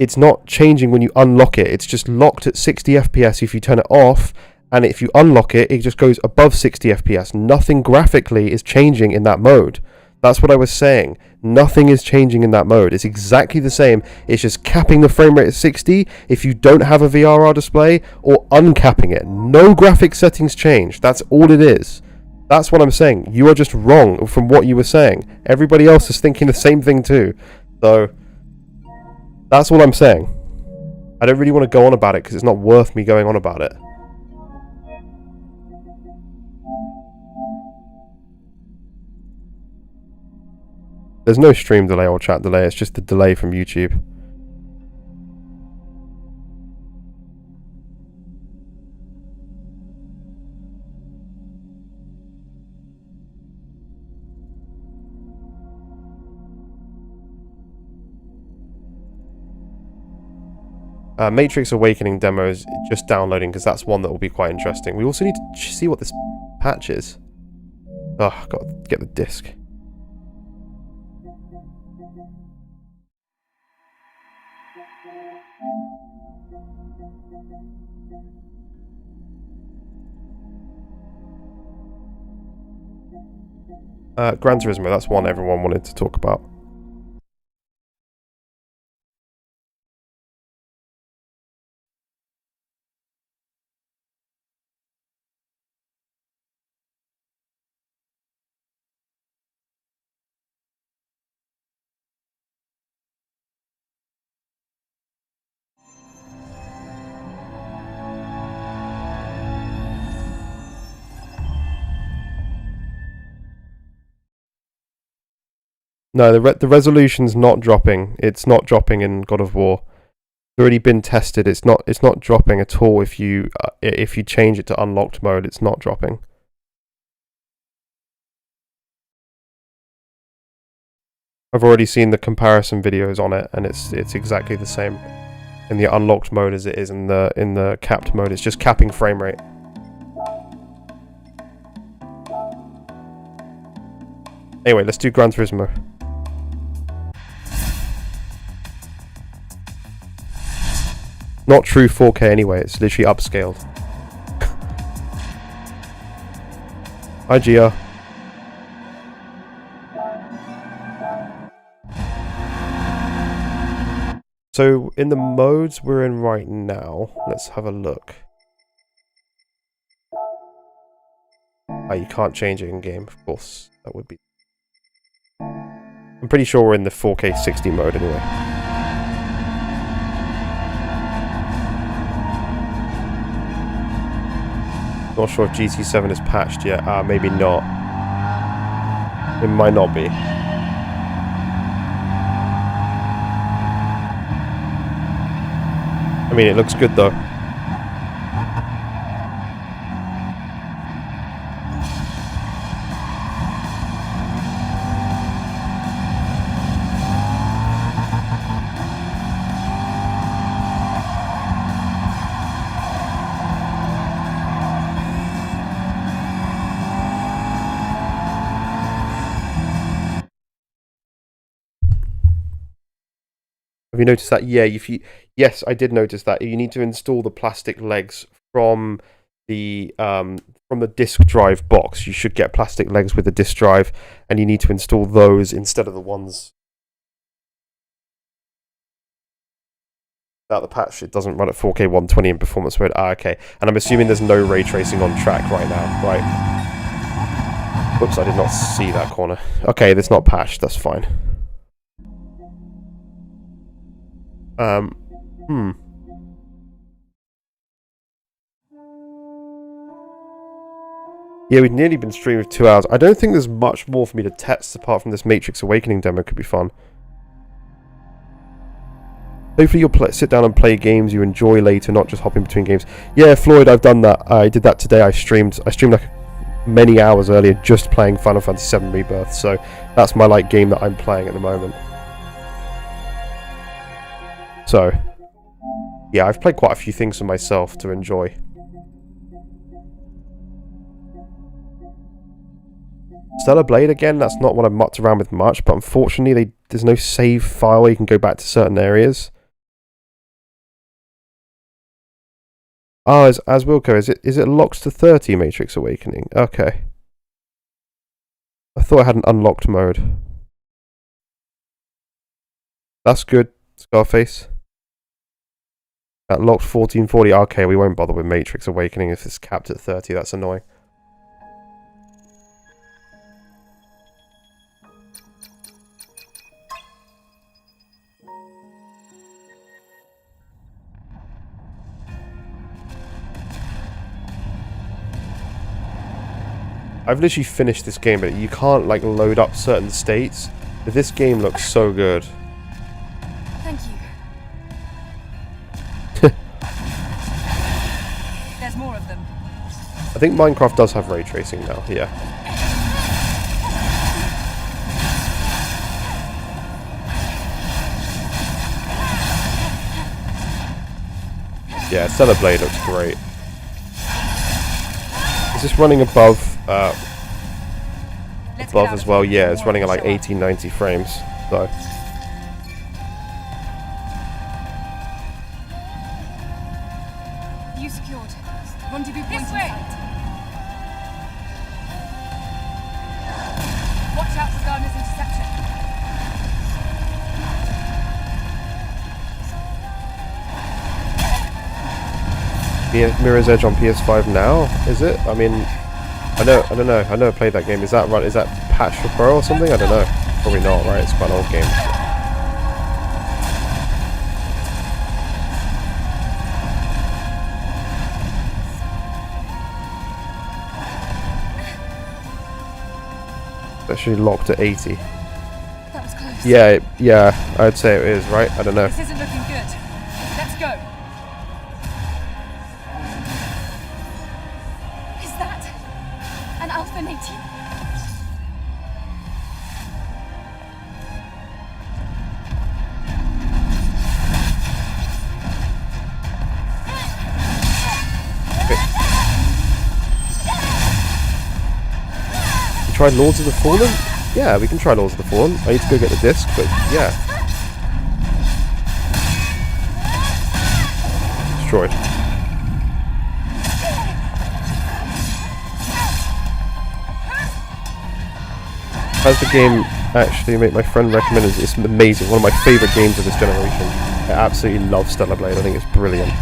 It's not changing when you unlock it, it's just locked at 60 FPS if you turn it off, and if you unlock it, it just goes above 60 FPS. Nothing graphically is changing in that mode. That's what I was saying. Nothing is changing in that mode. It's exactly the same. It's just capping the frame rate at 60 if you don't have a VRR display, or uncapping it. No graphic settings change. That's all it is. That's what I'm saying. You are just wrong from what you were saying. Everybody else is thinking the same thing too. So, that's all I'm saying. I don't really want to go on about it because it's not worth me going on about it. There's no stream delay or chat delay, it's just the delay from YouTube. Matrix Awakening demos just downloading because that's one that will be quite interesting. We also need to see what this patch is. Oh, I've got to get the disc. Gran Turismo, that's one everyone wanted to talk about. No, the resolution's not dropping. It's not dropping in God of War. It's already been tested. It's not dropping at all if you change it to unlocked mode. It's not dropping. I've already seen the comparison videos on it, and it's exactly the same in the unlocked mode as it is in the capped mode. It's just capping frame rate. Anyway, let's do Gran Turismo. Not true 4K anyway, it's literally upscaled. Hi Gia. So in the modes we're in right now, let's have a look. Oh, you can't change it in game, of course. That would be. I'm pretty sure we're in the 4K 60 mode anyway. Not sure if GT7 is patched yet. Maybe not. It might not be. I mean, it looks good though. Have you noticed that? Yeah, yes, I did notice that. You need to install the plastic legs from the disk drive box. You should get plastic legs with the disk drive, and you need to install those instead of the ones without the patch. It doesn't run at 4K 120 in performance mode. Okay. And I'm assuming there's no ray tracing on track right now, right? Whoops, I did not see that corner. Okay, that's not patched. That's fine. Yeah, we've nearly been streaming for 2 hours. I don't think there's much more for me to test apart from this Matrix Awakening demo. Could be fun. Hopefully you'll sit down and play games you enjoy later, not just hopping between games. Yeah, Floyd, I've done that. I did that today. I streamed like many hours earlier just playing Final Fantasy VII Rebirth. So that's my game that I'm playing at the moment. So yeah, I've played quite a few things for myself to enjoy. Stellar Blade again, that's not what I've mucked around with much, but unfortunately there's no save file where you can go back to certain areas. Oh, as Wilco, is it locked to 30 Matrix Awakening? Okay. I thought I had an unlocked mode. That's good, Scarface. That locked 1440. Okay, we won't bother with Matrix Awakening if it's capped at 30. That's annoying. I've literally finished this game, but you can't load up certain states. But this game looks so good. Thank you. There's more of them. I think Minecraft does have ray tracing now, yeah. Yeah, Stellar Blade looks great. Is this running above as well? Yeah, it's running at 1890 frames. So You secured. Rendezvous point in sight. Watch out for Gardner's interception. Mirror's Edge on PS5 now, is it? I mean, I don't know. I never played that game. Is that patched for Pro or something? I don't know. Probably not, right? It's quite an old game. It's actually locked at 80. That was close. Yeah, I'd say it is, right? I don't know. This isn't looking good. Let's go. Is that an Alpha native? Try Lords of the Fallen? Yeah, we can try Lords of the Fallen. I need to go get the disc, but yeah. Destroyed. How's the game actually? My friend recommended it. It's amazing. One of my favourite games of this generation. I absolutely love Stellar Blade. I think it's brilliant.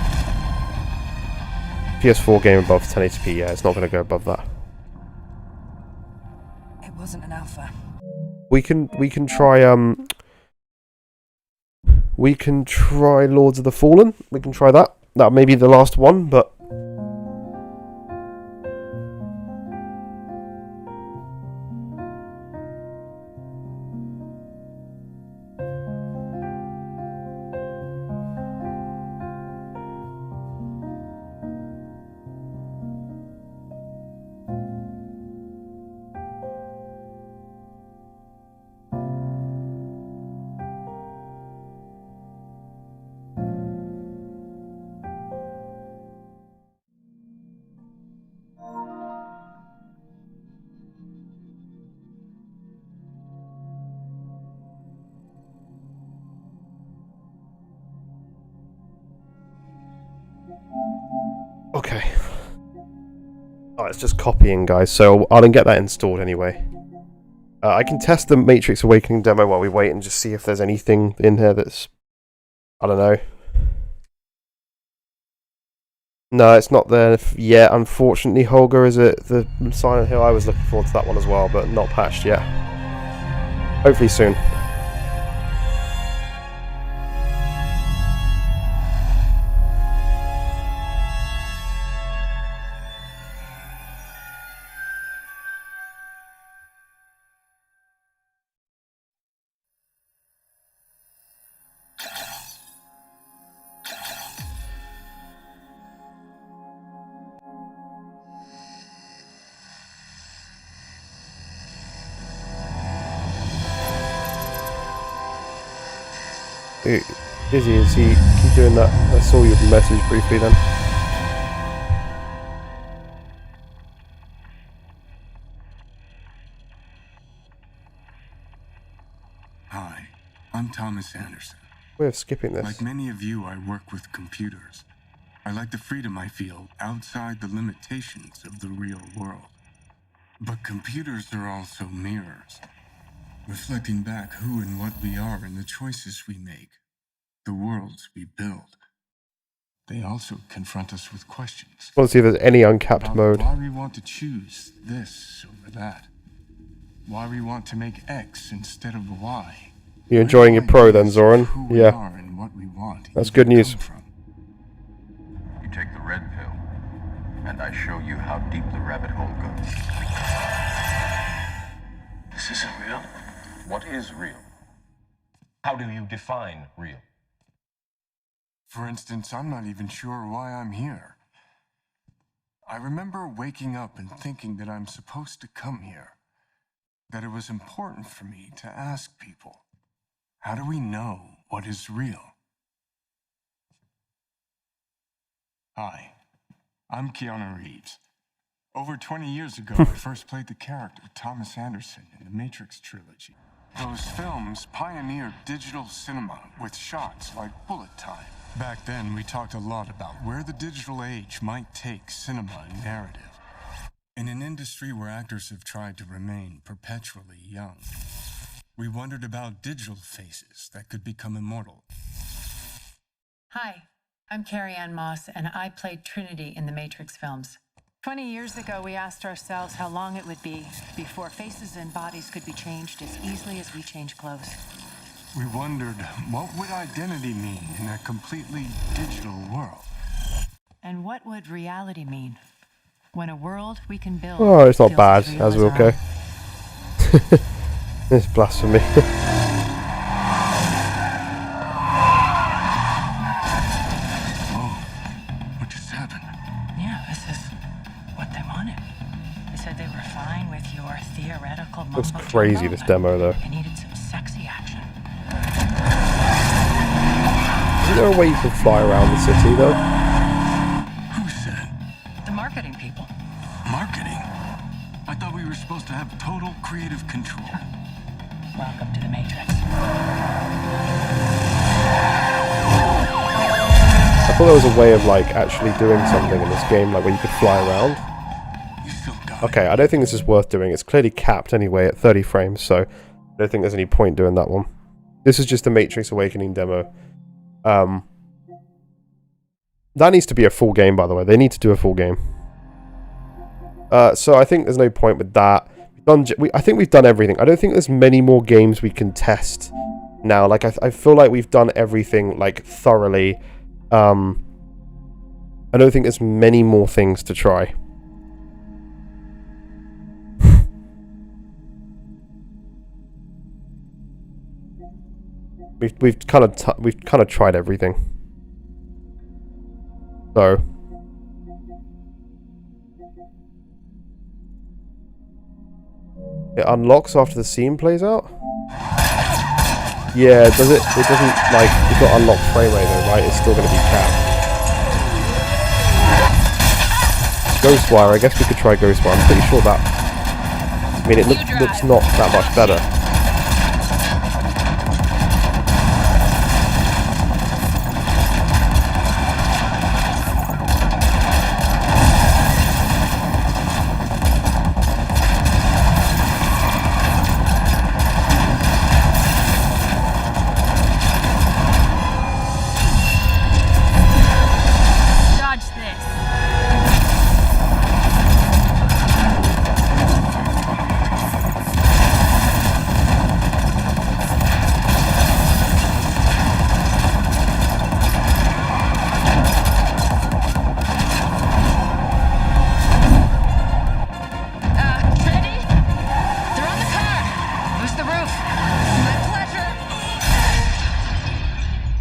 PS4 game above 1080p, yeah, it's not going to go above that. wasn't an alpha. We can try we can try Lords of the Fallen. We can try that. That may be the last one, but okay. Oh, it's just copying, guys, so I'll get that installed anyway. I can test the Matrix Awakening demo while we wait and just see if there's anything in here that's... I don't know. No, it's not there yet, unfortunately, Holger, is it? The Silent Hill, I was looking forward to that one as well, but not patched yet. Hopefully soon. Is he keep doing that? I saw your message briefly then. Hi, I'm Thomas Anderson. Way of skipping this. Like many of you, I work with computers. I like the freedom I feel outside the limitations of the real world. But computers are also mirrors, reflecting back who and what we are and the choices we make, the worlds we build. They also confront us with questions. I want to see if there's any uncapped about mode. why we want to choose this over that. Why we want to make X instead of Y. You enjoying your pro then, Zoran? Yeah. And what we want. That's good news. You take the red pill, and I show you how deep the rabbit hole goes. This isn't real. What is real? How do you define real? For instance, I'm not even sure why I'm here. I remember waking up and thinking that I'm supposed to come here. That it was important for me to ask people, how do we know what is real? Hi, I'm Keanu Reeves. Over 20 years ago, I first played the character Thomas Anderson in the Matrix trilogy. Those films pioneered digital cinema with shots like bullet time. Back then, we talked a lot about where the digital age might take cinema and narrative. In an industry where actors have tried to remain perpetually young, we wondered about digital faces that could become immortal. Hi, I'm Carrie Ann Moss, and I played Trinity in the Matrix films. 20 years ago, we asked ourselves how long it would be before faces and bodies could be changed as easily as we change clothes. We wondered, what would identity mean in a completely digital world? And what would reality mean when a world we can build? Oh, it's not feels bad, real as as we our okay. It's blasphemy. Whoa, what just happened? Yeah, this is what they wanted. They said they were fine with your theoretical Looks mumbo crazy, jumbo, this demo, though. They needed some sexy action. Is there a way you can fly around the city, though? Who said? The marketing people. Marketing? I thought we were supposed to have total creative control. Welcome to the Matrix. I thought there was a way of, like, actually doing something in this game, like, where you could fly around. Okay, I don't think this is worth doing. It's clearly capped anyway at 30 frames, so I don't think there's any point doing that one. This is just a Matrix Awakening demo. That needs to be a full game, by the way. They need to do a full game. So I think there's no point with that. We I think we've done everything. I don't think there's many more games we can test now. Like, I feel like we've done everything, like, thoroughly. I don't think there's many more things to try. we've kind of tried everything. So it unlocks after the scene plays out? Yeah, does it? It doesn't, like, it's not unlocked frame rate though, right? It's still going to be capped. Ghostwire, I guess we could try Ghostwire. I'm pretty sure that... I mean, it looks not that much better.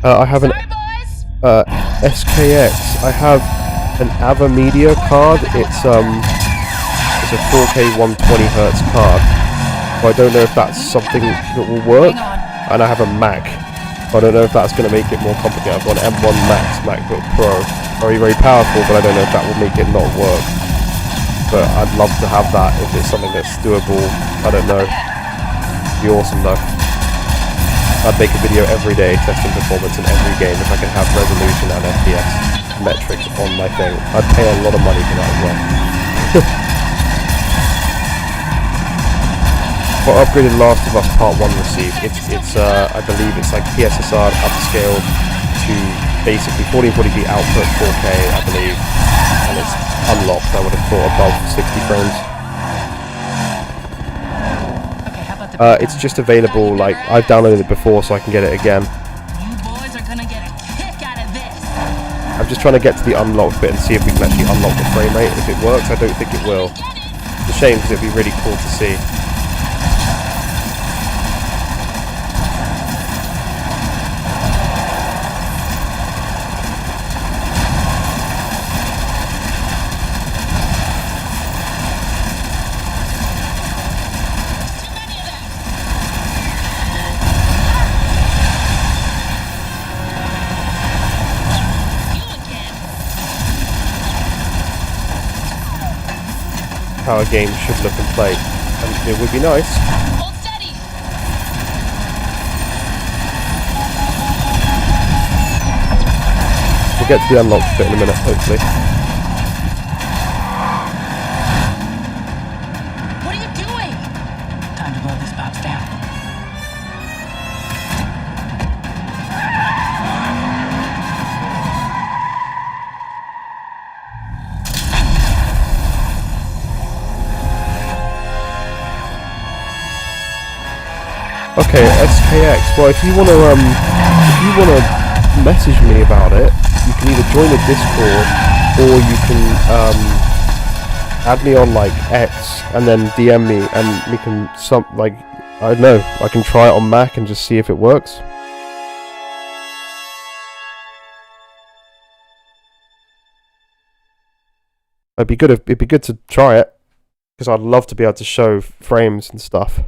I have an SKX. I have an Ava Media card. It's a 4K 120Hz card. So I don't know if that's something that will work. And I have a Mac. So I don't know if that's going to make it more complicated. I've got an M1 Max MacBook Pro. Very, very powerful, but I don't know if that will make it not work. But I'd love to have that if it's something that's doable. I don't know. It'd be awesome though. I'd make a video every day testing performance in every game if I could have resolution and FPS metrics on my thing. I'd pay a lot of money for that as well. For upgraded Last of Us Part 1 received, it's I believe it's like PSSR upscaled to basically 1440p output 4K, I believe, and it's unlocked, I would have thought, above 60 frames. It's just available, like, I've downloaded it before so I can get it again. I'm just trying to get to the unlocked bit and see if we can actually unlock the frame rate. If it works, I don't think it will. It's a shame because it'd be really cool to see. How a game should look and play, and it would be nice. Hold steady. We'll get to the unlocked bit in a minute, hopefully. What are you doing? Time to blow this box down. Okay, SKX. Well, if you wanna message me about it, you can either join the Discord or you can add me on like X and then DM me, and we can I don't know, I can try it on Mac and just see if it works. It'd be good to try it, because I'd love to be able to show frames and stuff.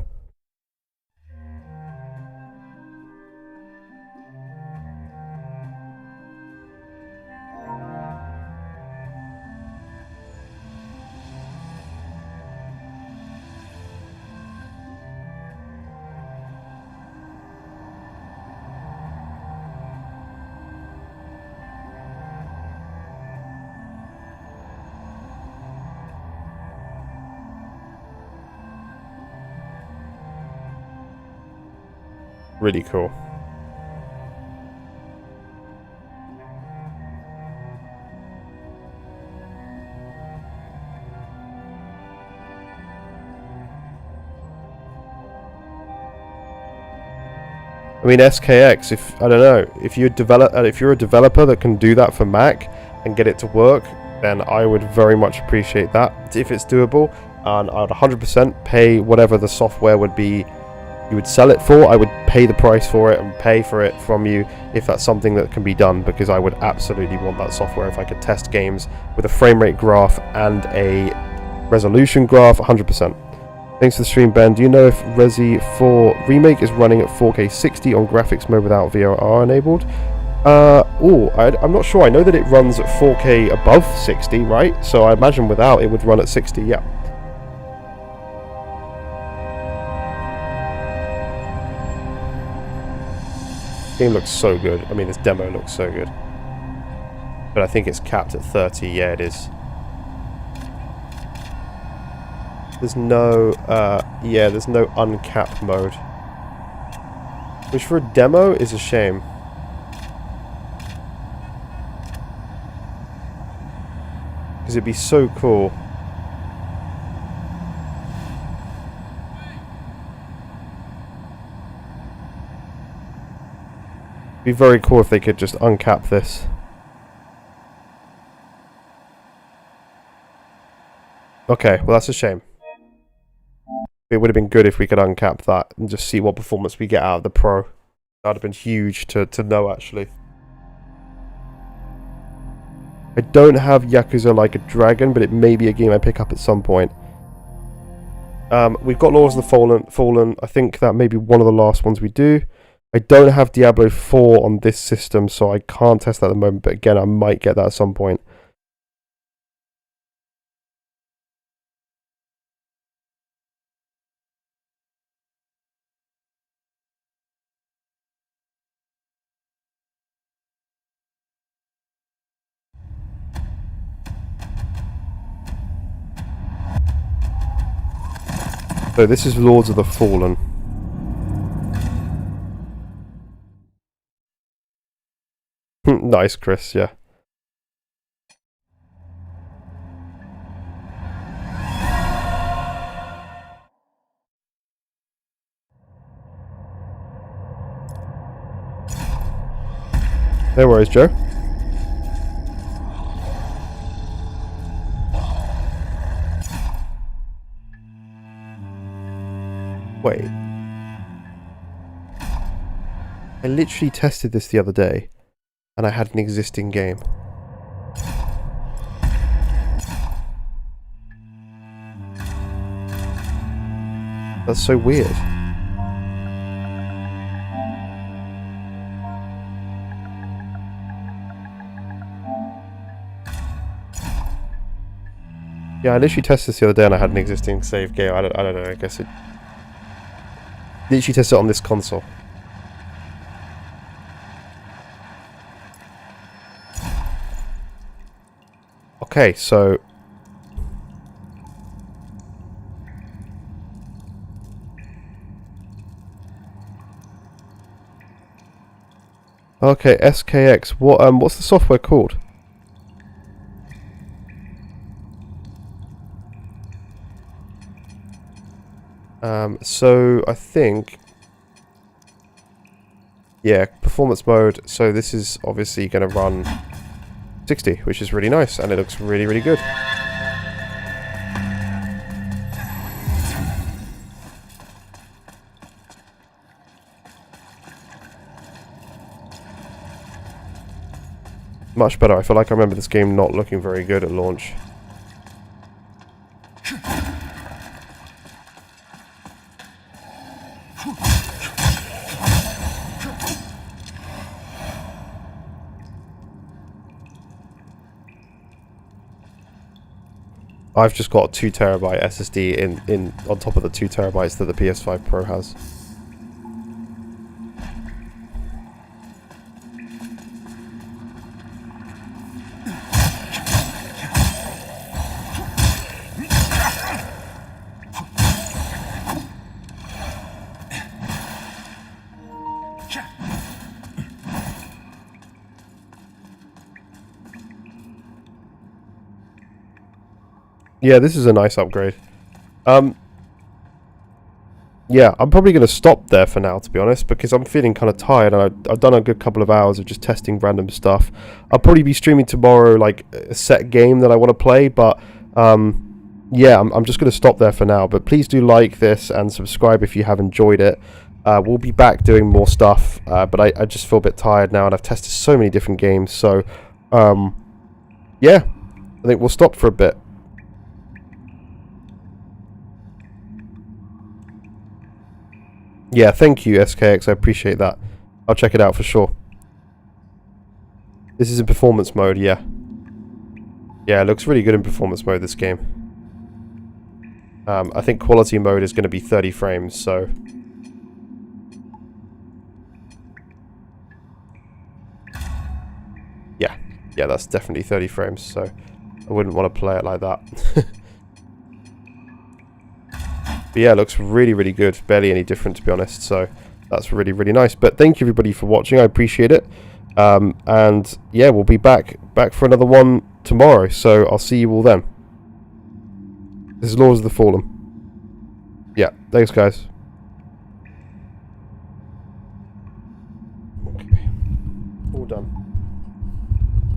Really cool. I mean, SKX, if I don't know, if you're a developer that can do that for Mac and get it to work, then I would very much appreciate that if it's doable. And I would 100% pay whatever the software would be you would sell it for. I would pay the price for it and pay for it from you if that's something that can be done, because I would absolutely want that software if I could test games with a frame rate graph and a resolution graph. 100%. Thanks for the stream, Ben. Do you know if Resi 4 Remake is running at 4K 60 on graphics mode without VRR enabled? I'm not sure. I know that it runs at 4K above 60, right? So I imagine without it would run at 60, yeah. Game looks so good. I mean, this demo looks so good. But I think it's capped at 30. Yeah, it is. There's no, there's no uncapped mode. Which for a demo is a shame. Because it'd be so cool. Be very cool if they could just uncap this. Okay, well that's a shame. It would have been good if we could uncap that and just see what performance we get out of the Pro. That would have been huge to know, actually. I don't have Yakuza Like a Dragon, but it may be a game I pick up at some point. We've got Laws of the Fallen. I think that may be one of the last ones we do. I don't have Diablo 4 on this system, so I can't test that at the moment, but again, I might get that at some point. So this is Lords of the Fallen. Nice, Chris, yeah. No worries, Joe. Wait. I literally tested this the other day, and I had an existing game. That's so weird. Yeah, I literally tested this the other day and I had an existing save game. I don't know, I guess it... Literally tested it on this console. Okay, so... Okay, SKX. What's the software called? So I think, yeah, performance mode. So this is obviously going to run 60, which is really nice, and it looks really, really good. Much better. I feel like I remember this game not looking very good at launch. I've just got a 2 terabyte SSD in on top of the 2 terabytes that the PS5 Pro has. Yeah, this is a nice upgrade. Yeah, yeah, I'm probably going to stop there for now, to be honest, because I'm feeling kind of tired, and I've done a good couple of hours of just testing random stuff. I'll probably be streaming tomorrow, like, a set game that I want to play, but, yeah, I'm just going to stop there for now. But please do like this and subscribe if you have enjoyed it. We'll be back doing more stuff, but I just feel a bit tired now, and I've tested so many different games, so, yeah, I think we'll stop for a bit. Yeah, thank you, SKX. I appreciate that. I'll check it out for sure. This is in performance mode, yeah. Yeah, it looks really good in performance mode, this game. I think quality mode is going to be 30 frames, so... Yeah, that's definitely 30 frames, so I wouldn't want to play it like that. But yeah, it looks really, really good. Barely any different, to be honest, so that's really, really nice. But thank you, everybody, for watching. I appreciate it. And yeah, we'll be back for another one tomorrow, so I'll see you all then. This is Lords of the Fallen. Yeah, thanks, guys.